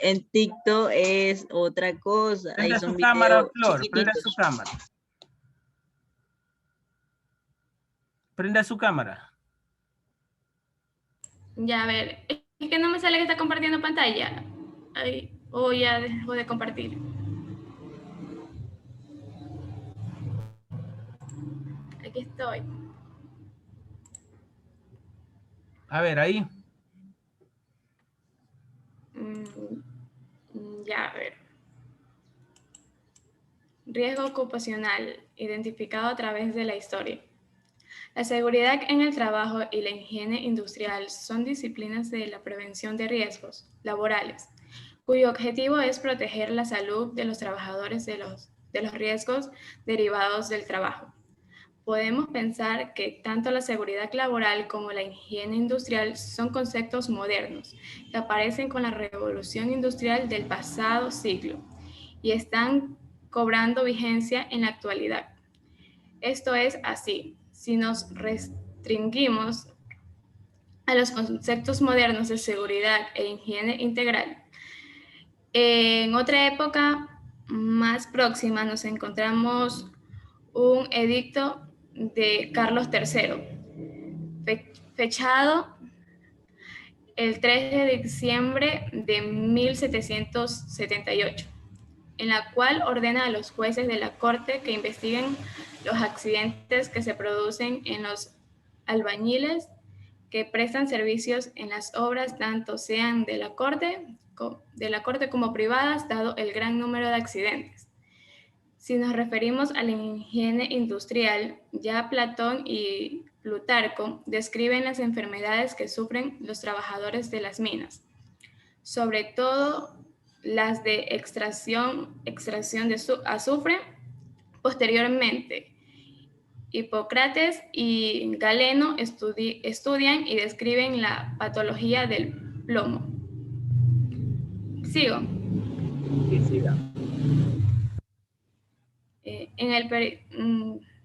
en TikTok es otra cosa. Ahí prenda son su cámara, videos Flor. Prenda chiquititos. su cámara. Prenda su cámara. Ya, a ver. Es que no me sale que está compartiendo pantalla. Ahí. O ya dejó de compartir. Aquí estoy. A ver, ahí. Ya, a ver. Riesgo ocupacional, identificado a través de la historia. La seguridad en el trabajo y la higiene industrial son disciplinas de la prevención de riesgos laborales, cuyo objetivo es proteger la salud de los trabajadores de los riesgos derivados del trabajo. Podemos pensar que tanto la seguridad laboral como la higiene industrial son conceptos modernos que aparecen con la revolución industrial del pasado siglo y están cobrando vigencia en la actualidad. Esto es así, si nos restringimos a los conceptos modernos de seguridad e higiene integral. En otra época más próxima nos encontramos un edicto de Carlos III, fechado el 3 de diciembre de 1778, en la cual ordena a los jueces de la corte que investiguen los accidentes que se producen en los albañiles que prestan servicios en las obras, tanto sean de la corte como privadas, dado el gran número de accidentes. Si nos referimos a la higiene industrial, ya Platón y Plutarco describen las enfermedades que sufren los trabajadores de las minas, sobre todo las de extracción de azufre. Posteriormente, Hipócrates y Galeno estudian y describen la patología del plomo. ¿Sigo? Sí, siga.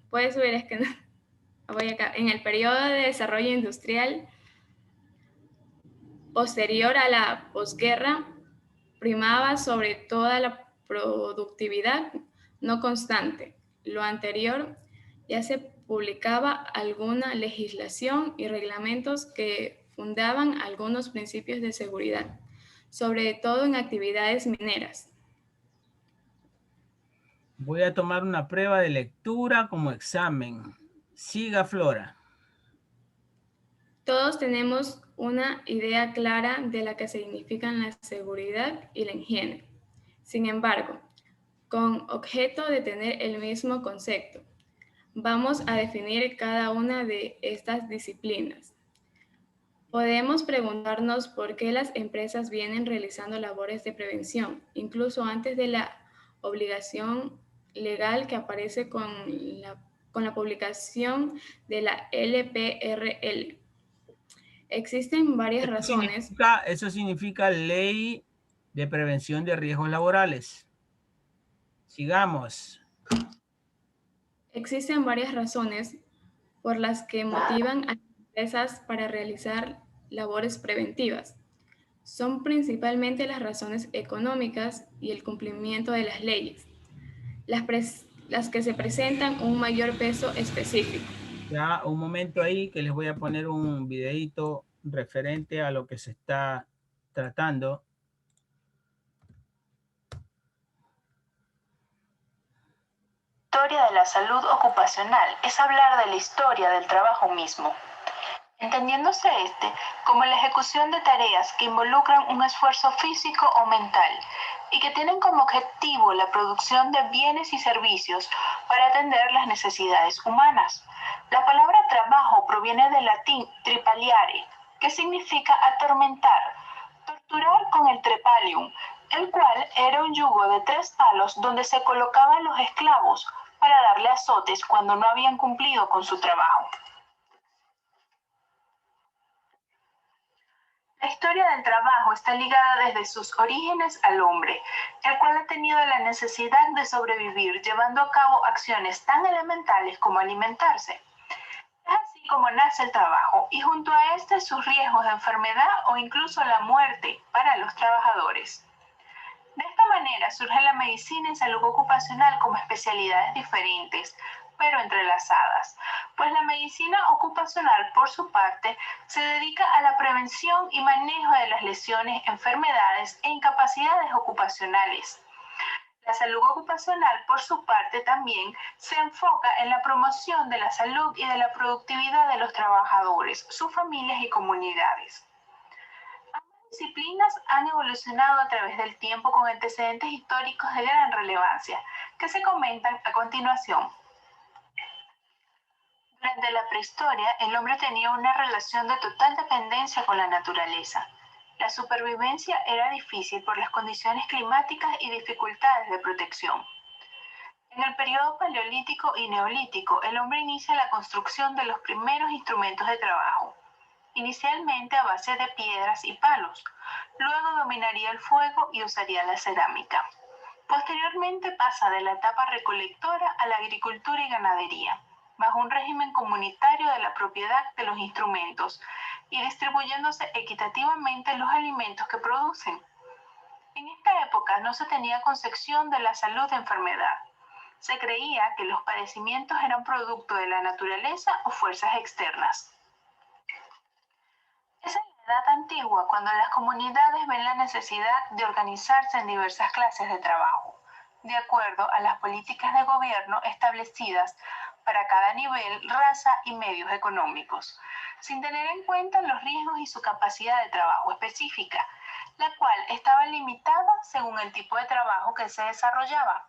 Puedes subir, es que no. Voy acá. En el periodo de desarrollo industrial posterior a la posguerra, primaba sobre toda la productividad no constante. Lo anterior, ya se publicaba alguna legislación y reglamentos que fundaban algunos principios de seguridad, sobre todo en actividades mineras. Voy a tomar una prueba de lectura como examen. Siga, Flora. Todos tenemos una idea clara de la que significan la seguridad y la higiene. Sin embargo, con objeto de tener el mismo concepto, vamos a definir cada una de estas disciplinas. Podemos preguntarnos por qué las empresas vienen realizando labores de prevención, incluso antes de la obligación legal que aparece con la publicación de la LPRL. Existen varias razones. Eso significa Ley de Prevención de Riesgos Laborales. Sigamos. Existen varias razones por las que motivan a las empresas para realizar labores preventivas. Son principalmente las razones económicas y el cumplimiento de las leyes, las que se presentan un mayor peso específico. Ya un momento ahí que les voy a poner un videito referente a lo que se está tratando. La historia de la salud ocupacional es hablar de la historia del trabajo mismo, entendiéndose como la ejecución de tareas que involucran un esfuerzo físico o mental y que tienen como objetivo la producción de bienes y servicios para atender las necesidades humanas. La palabra trabajo proviene del latín tripaliare, que significa atormentar, torturar con el trepalium, el cual era un yugo de 3 palos donde se colocaban los esclavos para darle azotes cuando no habían cumplido con su trabajo. La historia del trabajo está ligada desde sus orígenes al hombre, el cual ha tenido la necesidad de sobrevivir llevando a cabo acciones tan elementales como alimentarse. Es así como nace el trabajo y junto a este sus riesgos de enfermedad o incluso la muerte para los trabajadores. De esta manera surge la medicina y salud ocupacional como especialidades diferentes, pero entrelazadas, pues la medicina ocupacional, por su parte, se dedica a la prevención y manejo de las lesiones, enfermedades e incapacidades ocupacionales. La salud ocupacional, por su parte, también se enfoca en la promoción de la salud y de la productividad de los trabajadores, sus familias y comunidades. Disciplinas han evolucionado a través del tiempo con antecedentes históricos de gran relevancia, que se comentan a continuación. Durante la prehistoria, el hombre tenía una relación de total dependencia con la naturaleza. La supervivencia era difícil por las condiciones climáticas y dificultades de protección. En el periodo paleolítico y neolítico, el hombre inicia la construcción de los primeros instrumentos de trabajo, inicialmente a base de piedras y palos. Luego dominaría el fuego y usaría la cerámica. Posteriormente pasa de la etapa recolectora a la agricultura y ganadería, bajo un régimen comunitario de la propiedad de los instrumentos y distribuyéndose equitativamente los alimentos que producen. En esta época no se tenía concepción de la salud de enfermedad. Se creía que los padecimientos eran producto de la naturaleza o fuerzas externas. Es en la edad antigua cuando las comunidades ven la necesidad de organizarse en diversas clases de trabajo, de acuerdo a las políticas de gobierno establecidas para cada nivel, raza y medios económicos, sin tener en cuenta los riesgos y su capacidad de trabajo específica, la cual estaba limitada según el tipo de trabajo que se desarrollaba.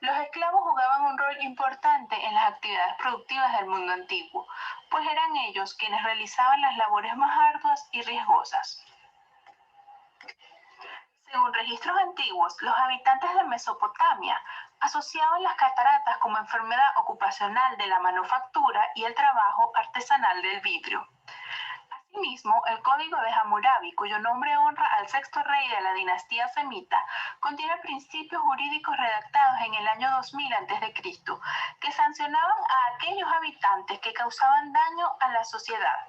Los esclavos jugaban un rol importante en las actividades productivas del mundo antiguo, pues eran ellos quienes realizaban las labores más arduas y riesgosas. Según registros antiguos, los habitantes de Mesopotamia asociaban las cataratas como enfermedad ocupacional de la manufactura y el trabajo artesanal del vidrio. Asimismo, el Código de Hammurabi, cuyo nombre honra al sexto rey de la dinastía semita, contiene principios jurídicos redactados en el año 2000 a.C., que sancionaban a aquellos habitantes que causaban daño a la sociedad,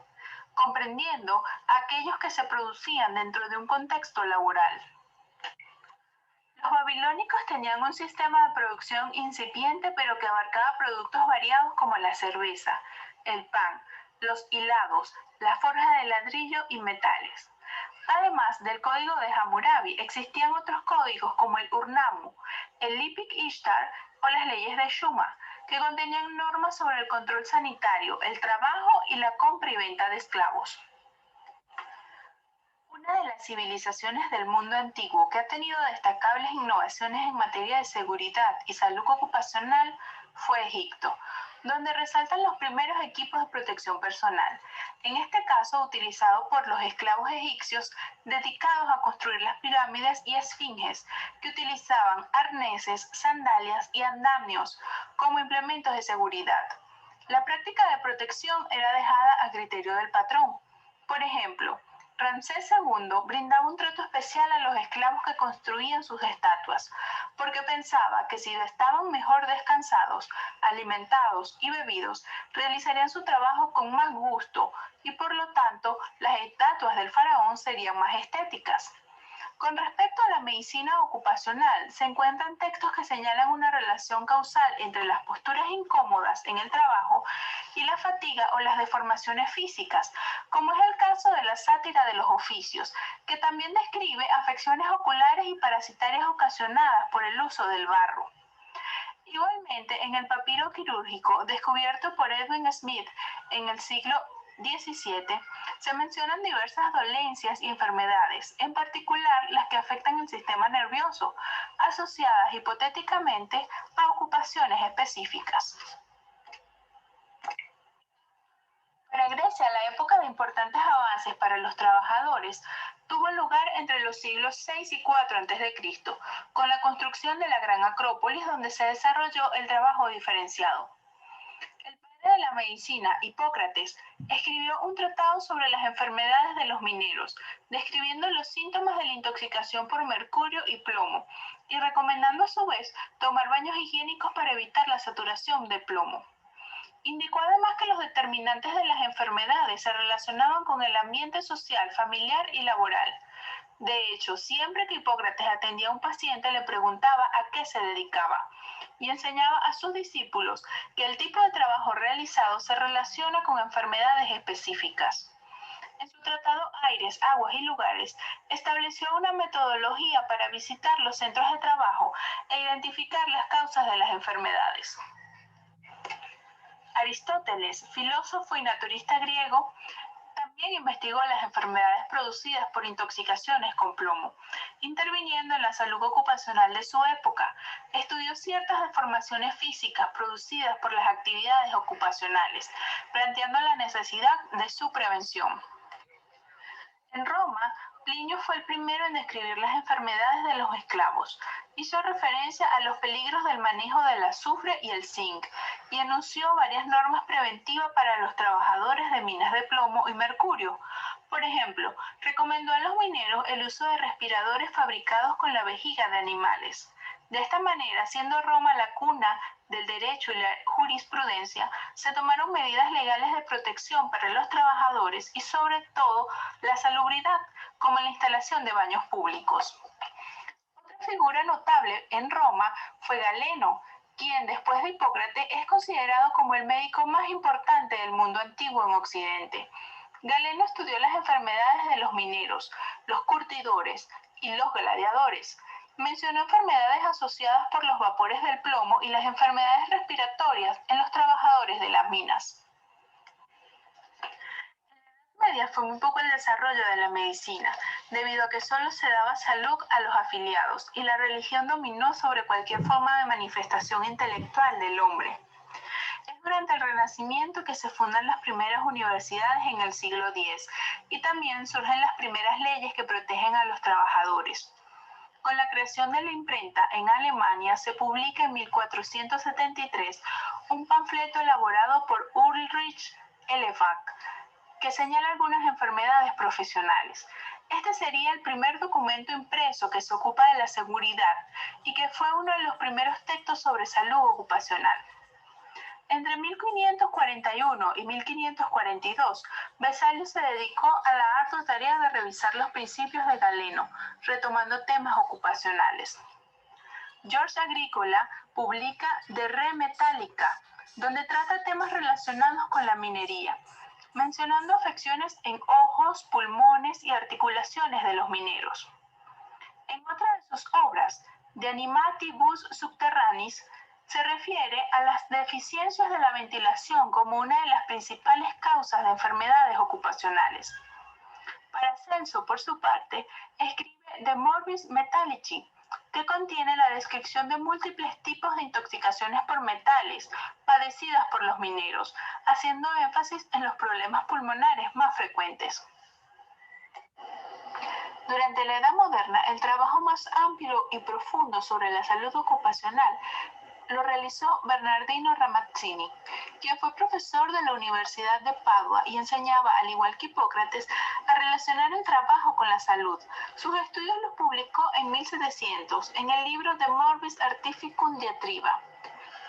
comprendiendo a aquellos que se producían dentro de un contexto laboral. Los babilónicos tenían un sistema de producción incipiente, pero que abarcaba productos variados como la cerveza, el pan, los hilados, la forja de ladrillo y metales. Además del código de Hammurabi, existían otros códigos como el Ur-Nammu, el Lipik Ishtar o las leyes de Shuma, que contenían normas sobre el control sanitario, el trabajo y la compra y venta de esclavos. Una de las civilizaciones del mundo antiguo que ha tenido destacables innovaciones en materia de seguridad y salud ocupacional fue Egipto, donde resaltan los primeros equipos de protección personal, en este caso utilizado por los esclavos egipcios dedicados a construir las pirámides y esfinges, que utilizaban arneses, sandalias y andamios como implementos de seguridad. La práctica de protección era dejada a criterio del patrón. Por ejemplo, Ramsés II brindaba un trato especial a los esclavos que construían sus estatuas, porque pensaba que si estaban mejor descansados, alimentados y bebidos, realizarían su trabajo con más gusto y por lo tanto las estatuas del faraón serían más estéticas. Con respecto a la medicina ocupacional, se encuentran textos que señalan una relación causal entre las posturas incómodas en el trabajo y la fatiga o las deformaciones físicas, como es el caso de la sátira de los oficios, que también describe afecciones oculares y parasitarias ocasionadas por el uso del barro. Igualmente, en el papiro quirúrgico descubierto por Edwin Smith en el siglo XVII, se mencionan diversas dolencias y enfermedades, en particular las que afectan el sistema nervioso, asociadas hipotéticamente a ocupaciones específicas. Para Grecia, la época de importantes avances para los trabajadores tuvo lugar entre los siglos 6 y 4 a.C., con la construcción de la Gran Acrópolis, donde se desarrolló el trabajo diferenciado. El padre de la medicina, Hipócrates, escribió un tratado sobre las enfermedades de los mineros, describiendo los síntomas de la intoxicación por mercurio y plomo, y recomendando a su vez tomar baños higiénicos para evitar la saturación de plomo. Indicó además que los determinantes de las enfermedades se relacionaban con el ambiente social, familiar y laboral. De hecho, siempre que Hipócrates atendía a un paciente le preguntaba a qué se dedicaba y enseñaba a sus discípulos que el tipo de trabajo realizado se relaciona con enfermedades específicas. En su tratado Aires, Aguas y Lugares, estableció una metodología para visitar los centros de trabajo e identificar las causas de las enfermedades. Aristóteles, filósofo y naturista griego, también investigó las enfermedades producidas por intoxicaciones con plomo, interviniendo en la salud ocupacional de su época. Estudió ciertas deformaciones físicas producidas por las actividades ocupacionales, planteando la necesidad de su prevención. En Roma, Plinio fue el primero en describir las enfermedades de los esclavos. Hizo referencia a los peligros del manejo del azufre y el zinc y anunció varias normas preventivas para los trabajadores de minas de plomo y mercurio. Por ejemplo, recomendó a los mineros el uso de respiradores fabricados con la vejiga de animales. De esta manera, siendo Roma la cuna del derecho y la jurisprudencia, se tomaron medidas legales de protección para los trabajadores y sobre todo la salubridad, como la instalación de baños públicos. Otra figura notable en Roma fue Galeno, quien después de Hipócrates es considerado como el médico más importante del mundo antiguo en Occidente. Galeno estudió las enfermedades de los mineros, los curtidores y los gladiadores. Mencionó enfermedades asociadas por los vapores del plomo y las enfermedades respiratorias en los trabajadores de las minas. En la Edad Media fue muy poco el desarrollo de la medicina, debido a que solo se daba salud a los afiliados y la religión dominó sobre cualquier forma de manifestación intelectual del hombre. Es durante el Renacimiento que se fundan las primeras universidades en el siglo X y también surgen las primeras leyes que protegen a los trabajadores. Con la creación de la imprenta en Alemania se publica en 1473 un panfleto elaborado por Ulrich Elefag que señala algunas enfermedades profesionales. Este sería el primer documento impreso que se ocupa de la seguridad y que fue uno de los primeros textos sobre salud ocupacional. Entre 1541 y 1542, Vesalio se dedicó a la ardua tarea de revisar los principios de Galeno, retomando temas ocupacionales. George Agricola publica De Re Metallica, donde trata temas relacionados con la minería, mencionando afecciones en ojos, pulmones y articulaciones de los mineros. En otra de sus obras, De Animatibus Subterranis, se refiere a las deficiencias de la ventilación como una de las principales causas de enfermedades ocupacionales. Paracelso, por su parte, escribe De Morbis Metallici, que contiene la descripción de múltiples tipos de intoxicaciones por metales padecidas por los mineros, haciendo énfasis en los problemas pulmonares más frecuentes. Durante la Edad Moderna, el trabajo más amplio y profundo sobre la salud ocupacional lo realizó Bernardino Ramazzini, quien fue profesor de la Universidad de Padua y enseñaba, al igual que Hipócrates, a relacionar el trabajo con la salud. Sus estudios los publicó en 1700 en el libro De Morbis Artificum Diatriba.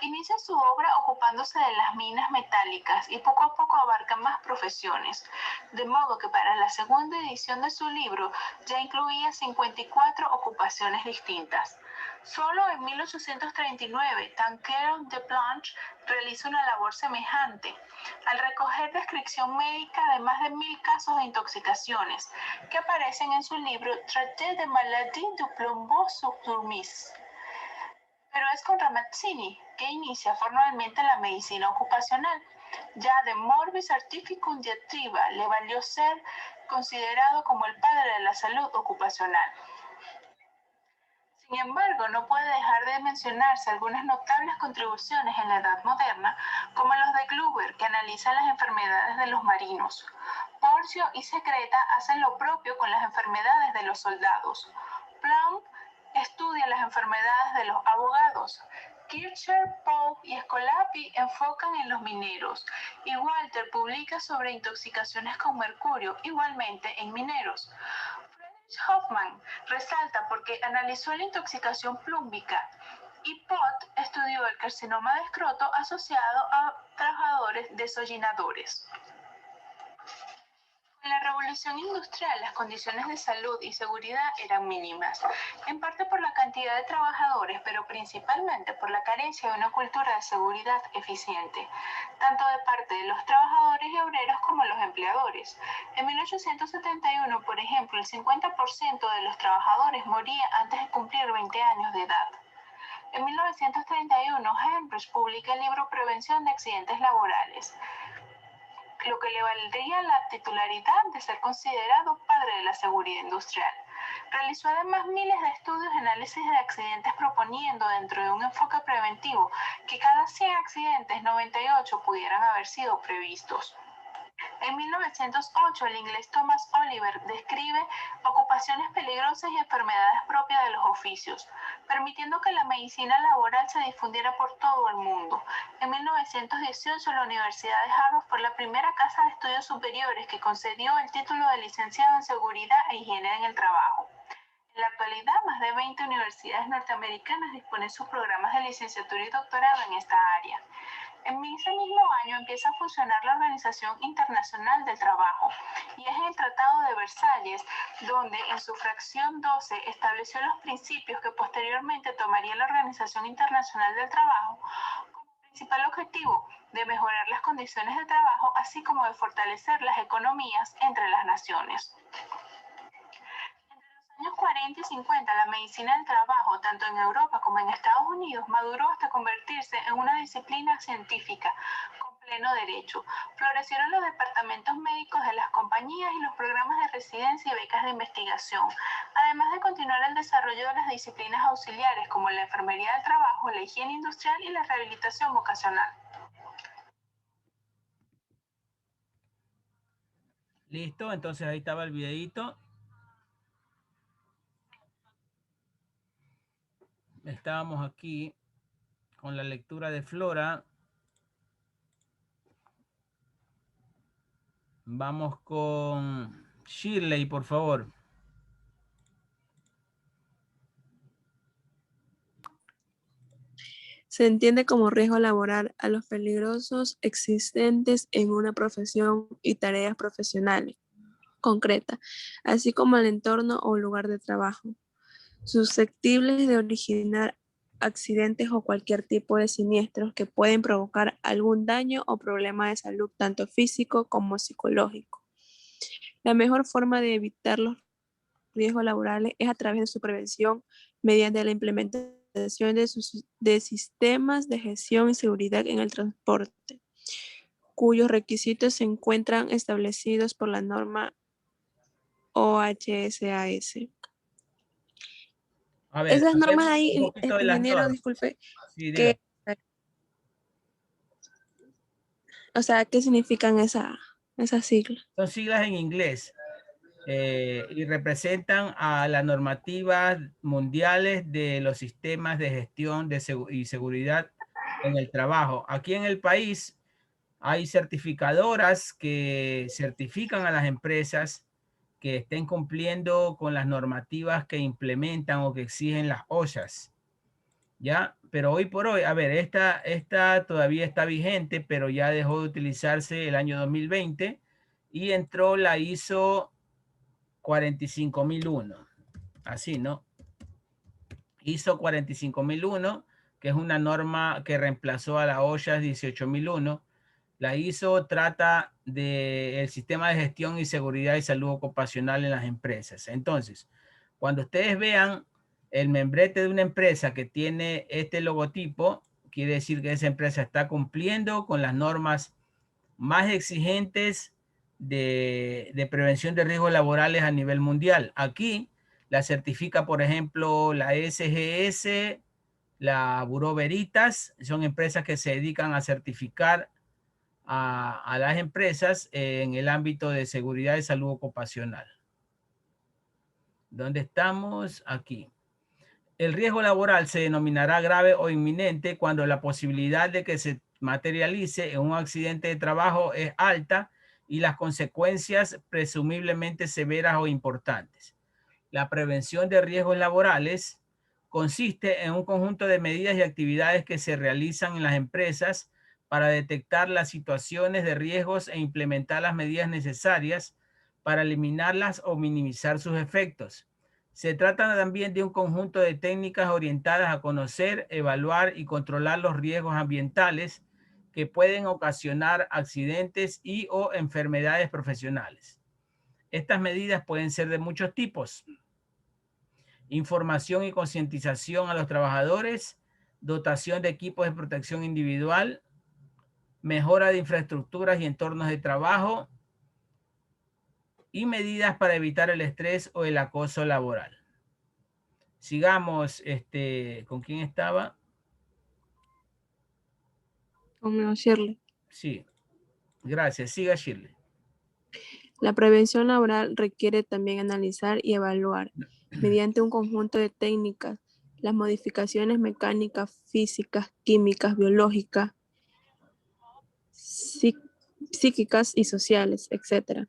Inicia su obra ocupándose de las minas metálicas y poco a poco abarca más profesiones, de modo que para la segunda edición de su libro ya incluía 54 ocupaciones distintas. Solo en 1839, Tanqueron de Planche realiza una labor semejante, al recoger descripción médica de más de 1000 casos de intoxicaciones, que aparecen en su libro Traité de maladie du plombeau sur Durmis. Pero es con Ramazzini que inicia formalmente la medicina ocupacional. Ya De Morbis Artificum Diatriba le valió ser considerado como el padre de la salud ocupacional. Sin embargo, no puede dejar de mencionarse algunas notables contribuciones en la Edad Moderna, como los de Gruber, que analizan las enfermedades de los marinos. Porcio y Secreta hacen lo propio con las enfermedades de los soldados. Plumb estudia las enfermedades de los abogados. Kircher, Pope y Escolapi enfocan en los mineros, y Walter publica sobre intoxicaciones con mercurio, igualmente en mineros. Hoffman resalta porque analizó la intoxicación plúmbica, y Pott estudió el carcinoma de escroto asociado a trabajadores desollinadores. Con la revolución industrial, las condiciones de salud y seguridad eran mínimas, en parte por la cantidad de trabajadores, pero principalmente por la carencia de una cultura de seguridad eficiente, tanto de parte de los trabajadores y obreros como los empleadores. En 1871, por ejemplo, el 50% de los trabajadores moría antes de cumplir 20 años de edad. En 1931, Heinrich publica el libro Prevención de Accidentes Laborales, lo que le valdría la titularidad de ser considerado padre de la seguridad industrial. Realizó además miles de estudios y análisis de accidentes, proponiendo, dentro de un enfoque preventivo, que cada 100 accidentes, 98 pudieran haber sido previstos. En 1908, el inglés Thomas Oliver describe ocupaciones peligrosas y enfermedades propias de los oficios, permitiendo que la medicina laboral se difundiera por todo el mundo. En 1918, la Universidad de Harvard fue la primera casa de estudios superiores que concedió el título de licenciado en Seguridad e Higiene en el Trabajo. En la actualidad, más de 20 universidades norteamericanas disponen sus programas de licenciatura y doctorado en esta área. En ese mismo año empieza a funcionar la Organización Internacional del Trabajo, y es en el Tratado de Versalles donde en su fracción 12 estableció los principios que posteriormente tomaría la Organización Internacional del Trabajo como principal objetivo de mejorar las condiciones de trabajo, así como de fortalecer las economías entre las naciones. En los años 40 y 50, la medicina del trabajo, tanto en Europa como en Estados Unidos, maduró hasta convertirse en una disciplina científica con pleno derecho. Florecieron los departamentos médicos de las compañías y los programas de residencia y becas de investigación, además de continuar el desarrollo de las disciplinas auxiliares como la enfermería del trabajo, la higiene industrial y la rehabilitación vocacional. Listo, entonces ahí estaba el videíto. Estábamos aquí con la lectura de Flora. Vamos con Shirley, por favor. Se entiende como riesgo laboral a los peligrosos existentes en una profesión y tareas profesionales concretas, así como el entorno o lugar de trabajo, susceptibles de originar accidentes o cualquier tipo de siniestros que pueden provocar algún daño o problema de salud, tanto físico como psicológico. La mejor forma de evitar los riesgos laborales es a través de su prevención mediante la implementación de sistemas de gestión y seguridad en el transporte, cuyos requisitos se encuentran establecidos por la norma OHSAS. A ver, Esas normas ahí, un poquito de las ingeniero, normas. disculpe, Sí, que, o sea, ¿qué significan esas siglas? Son siglas en inglés y representan a las normativas mundiales de los sistemas de gestión y seguridad en el trabajo. Aquí en el país hay certificadoras que certifican a las empresas que estén cumpliendo con las normativas que implementan o que exigen las OSHAs. ¿Ya? Pero hoy por hoy, a ver, esta todavía está vigente, pero ya dejó de utilizarse el año 2020 y entró la ISO 45001. Así, ¿no? ISO 45001, que es una norma que reemplazó a la OSHA 18001. La ISO trata del sistema de gestión y seguridad y salud ocupacional en las empresas. Entonces, cuando ustedes vean el membrete de una empresa que tiene este logotipo, quiere decir que esa empresa está cumpliendo con las normas más exigentes de prevención de riesgos laborales a nivel mundial. Aquí la certifica, por ejemplo, la SGS, la Bureau Veritas, son empresas que se dedican a certificar a las empresas en el ámbito de seguridad y salud ocupacional. ¿Dónde estamos? Aquí. El riesgo laboral se denominará grave o inminente cuando la posibilidad de que se materialice en un accidente de trabajo es alta y las consecuencias presumiblemente severas o importantes. La prevención de riesgos laborales consiste en un conjunto de medidas y actividades que se realizan en las empresas para detectar las situaciones de riesgos e implementar las medidas necesarias para eliminarlas o minimizar sus efectos. Se trata también de un conjunto de técnicas orientadas a conocer, evaluar y controlar los riesgos ambientales que pueden ocasionar accidentes y o enfermedades profesionales. Estas medidas pueden ser de muchos tipos. Información y concientización a los trabajadores, dotación de equipos de protección individual, mejora de infraestructuras y entornos de trabajo y medidas para evitar el estrés o el acoso laboral. Sigamos, ¿con quién estaba? Conmigo, Shirley. Sí, gracias. Siga, Shirley. La prevención laboral requiere también analizar y evaluar, mediante un conjunto de técnicas, las modificaciones mecánicas, físicas, químicas, biológicas, psíquicas y sociales, etc.,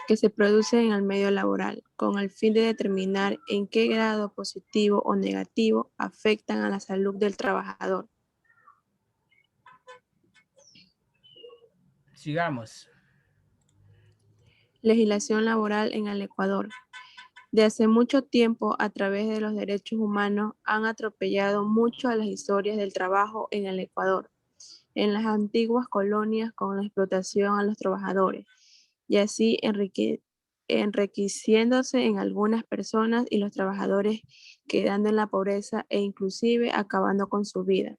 que se producen en el medio laboral, con el fin de determinar en qué grado positivo o negativo afectan a la salud del trabajador. Sigamos. Legislación laboral en el Ecuador. De hace mucho tiempo, a través de los derechos humanos, han atropellado mucho a las historias del trabajo en el Ecuador, en las antiguas colonias con la explotación a los trabajadores, y así enriqueciéndose en algunas personas y los trabajadores quedando en la pobreza e inclusive acabando con su vida.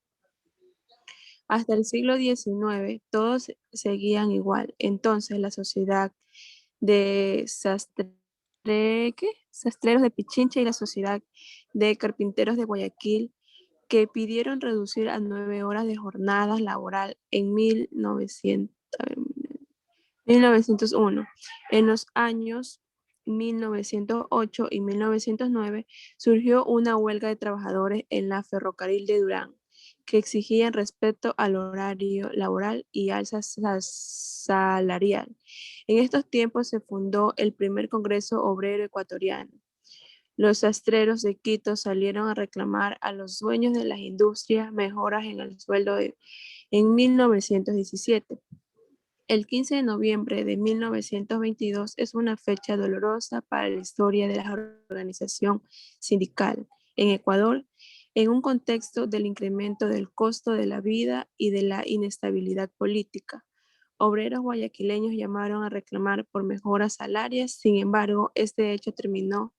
Hasta el siglo XIX, todos seguían igual. Entonces, la sociedad de sastreros de Pichincha y la sociedad de carpinteros de Guayaquil, que pidieron reducir a 9 horas de jornada laboral en 1901. En los años 1908 y 1909 surgió una huelga de trabajadores en la ferrocarril de Durán, que exigían respeto al horario laboral y alza salarial. En estos tiempos se fundó el primer Congreso Obrero Ecuatoriano. Los sastreros de Quito salieron a reclamar a los dueños de las industrias mejoras en el sueldo en 1917. El 15 de noviembre de 1922 es una fecha dolorosa para la historia de la organización sindical en Ecuador, en un contexto del incremento del costo de la vida y de la inestabilidad política. Obreros guayaquileños llamaron a reclamar por mejoras salariales, sin embargo, este hecho terminó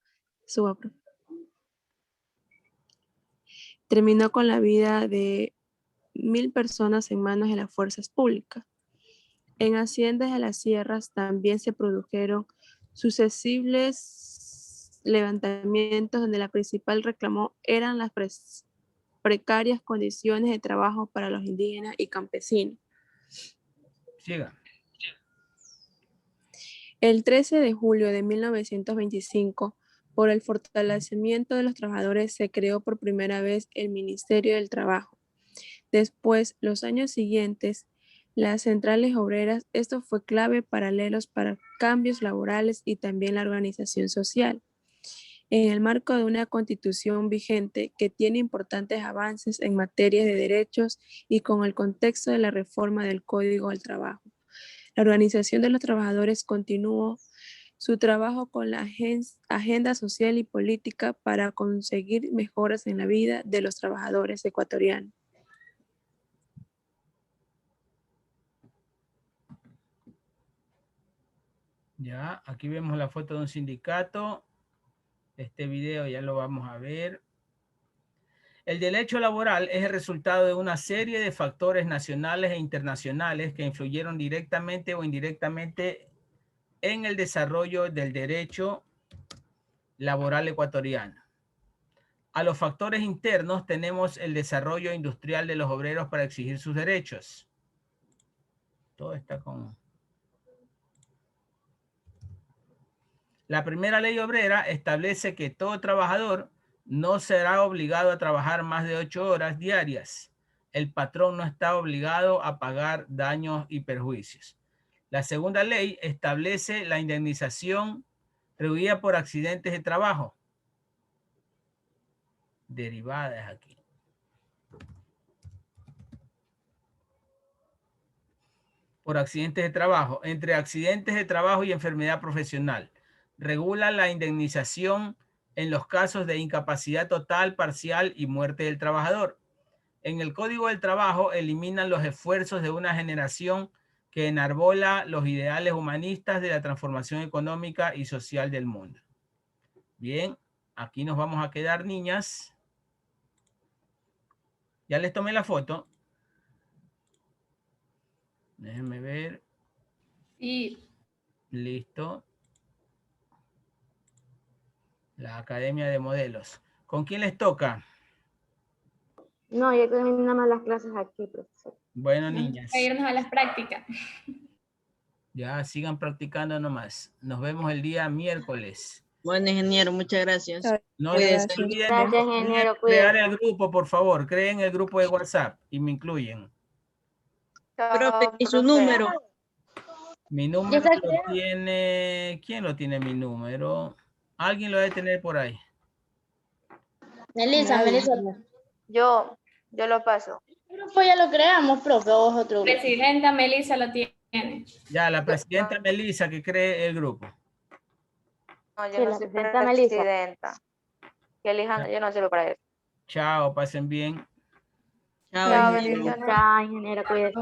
con la vida de 1,000 personas en manos de las fuerzas públicas. En haciendas de las sierras también se produjeron sucesivos levantamientos donde la principal reclamo eran las precarias condiciones de trabajo para los indígenas y campesinos. Siga. El 13 de julio de 1925, por el fortalecimiento de los trabajadores, se creó por primera vez el Ministerio del Trabajo. Después, los años siguientes, las centrales obreras. Esto fue clave paralelos para cambios laborales y también la organización social. En el marco de una constitución vigente que tiene importantes avances en materia de derechos y con el contexto de la reforma del Código del Trabajo. La organización de los trabajadores continuó su trabajo con la agenda social y política para conseguir mejoras en la vida de los trabajadores ecuatorianos. Ya, aquí vemos la foto de un sindicato. Este video ya lo vamos a ver. El derecho laboral es el resultado de una serie de factores nacionales e internacionales que influyeron directamente o indirectamente en el desarrollo del derecho laboral ecuatoriano. A los factores internos tenemos el desarrollo industrial de los obreros para exigir sus derechos. Todo está con... La primera ley obrera establece que todo trabajador no será obligado a trabajar más de 8 horas diarias. El patrón no está obligado a pagar daños y perjuicios. La segunda ley establece la indemnización rehuida por accidentes de trabajo. Derivadas aquí. Por accidentes de trabajo. Entre accidentes de trabajo y enfermedad profesional. Regula la indemnización en los casos de incapacidad total, parcial y muerte del trabajador. En el Código del Trabajo eliminan los esfuerzos de una generación que enarbola los ideales humanistas de la transformación económica y social del mundo. Bien, aquí nos vamos a quedar, niñas. Ya les tomé la foto. Déjenme ver. Sí. Listo. La Academia de Modelos. ¿Con quién les toca? No, ya terminamos las clases aquí, profesor. Bueno, niñas. Para irnos a las prácticas. Ya sigan practicando nomás. Nos vemos el día miércoles. Bueno, ingeniero, muchas gracias. No Cuídese. se olviden Gracias, de ingeniero, crear cuídese. el grupo, por favor. Creen el grupo de WhatsApp y me incluyen. Profe, ¿y su número? Mi número lo tiene... ¿Quién lo tiene mi número? Alguien lo debe tener por ahí. Melissa. Yo lo paso. El grupo ya lo creamos, profe, o es otro grupo. Presidenta Melissa lo tiene. Ya, la presidenta Melissa que cree el grupo. No, yo Sí, no la soy presidenta Melissa. presidenta. Que elijan, yo no sirvo para eso. Chao, pasen bien. Chao, Chao, ingeniero. bendiciones. Chao, ingeniero, cuídese.